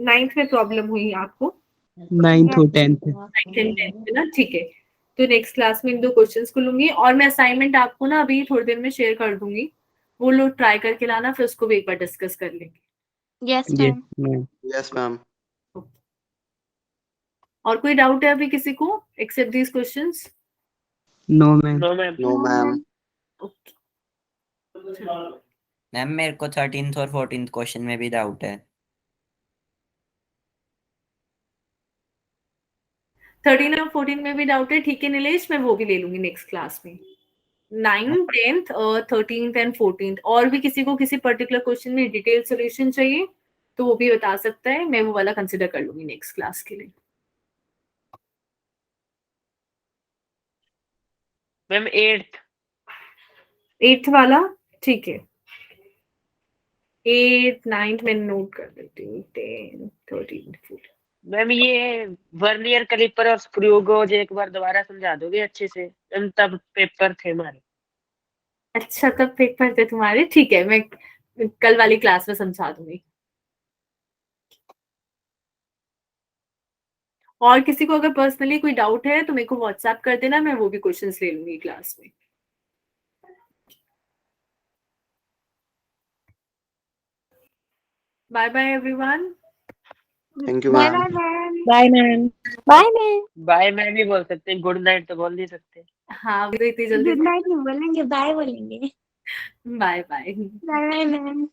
9th में प्रॉब्लम हुई आपको? 9th और 10th। 9th एंड 10th में ना, ठीक है। तो नेक्स्ट क्लास में इन 2 क्वेश्चंस को लूंगी और मैं असाइनमेंट आपको ना अभी थोड़ी देर में शेयर कर दूंगी, वो लोग ट्राई करके लाना, फिर उसको भी एक बार डिस्कस कर लेंगे। Yes yes ma'am. Ma'am. Yes ma'am. और कोई डाउट है अभी किसी को except these questions? No ma'am. No ma'am. No ma'am. Okay. Ma'am मेरे को 13th और 14th क्वेश्चन में भी डाउट है। 13 और 14 में भी डाउट है, ठीक है नीलेश, मैं वो भी ले लूंगी नेक्स्ट क्लास में। 9th 10th और 13th एंड 14th और भी किसी को किसी पर्टिकुलर क्वेश्चन में डिटेल सॉल्यूशन चाहिए तो वो भी बता सकता है, मैं वो वाला कंसिडर कर लूंगी नेक्स्ट क्लास के लिए। Ma'am 8th। 8th वाला ठीक है। 8th 9th में नोट कर देती हूँ। 10 13 14। मैम ये वर्नियर कैलिपर और स्क्रू गेज एक बार दोबारा समझा दोगे अच्छे से? मैम तब पेपर थे हमारे। अच्छा तब पेपर थे तुम्हारे, ठीक है, मैं कल वाली क्लास में समझा दूंगी। और किसी को अगर पर्सनली कोई डाउट है तो मेरे को व्हाट्सएप कर देना, मैं वो भी क्वेश्चंस ले लूंगी क्लास में। Bye bye everyone. Thank you bye ma'am. Ma'am. Bye ma'am. Bye ma'am. Bye ma'am भी बोल सकते हैं, गुड नाइट तो बोल नहीं सकते। हाँ अभी तो इतनी जल्दी। गुड नाइट नहीं बोलेंगे, बाय बोलेंगे। Bye bye. Bye ma'am.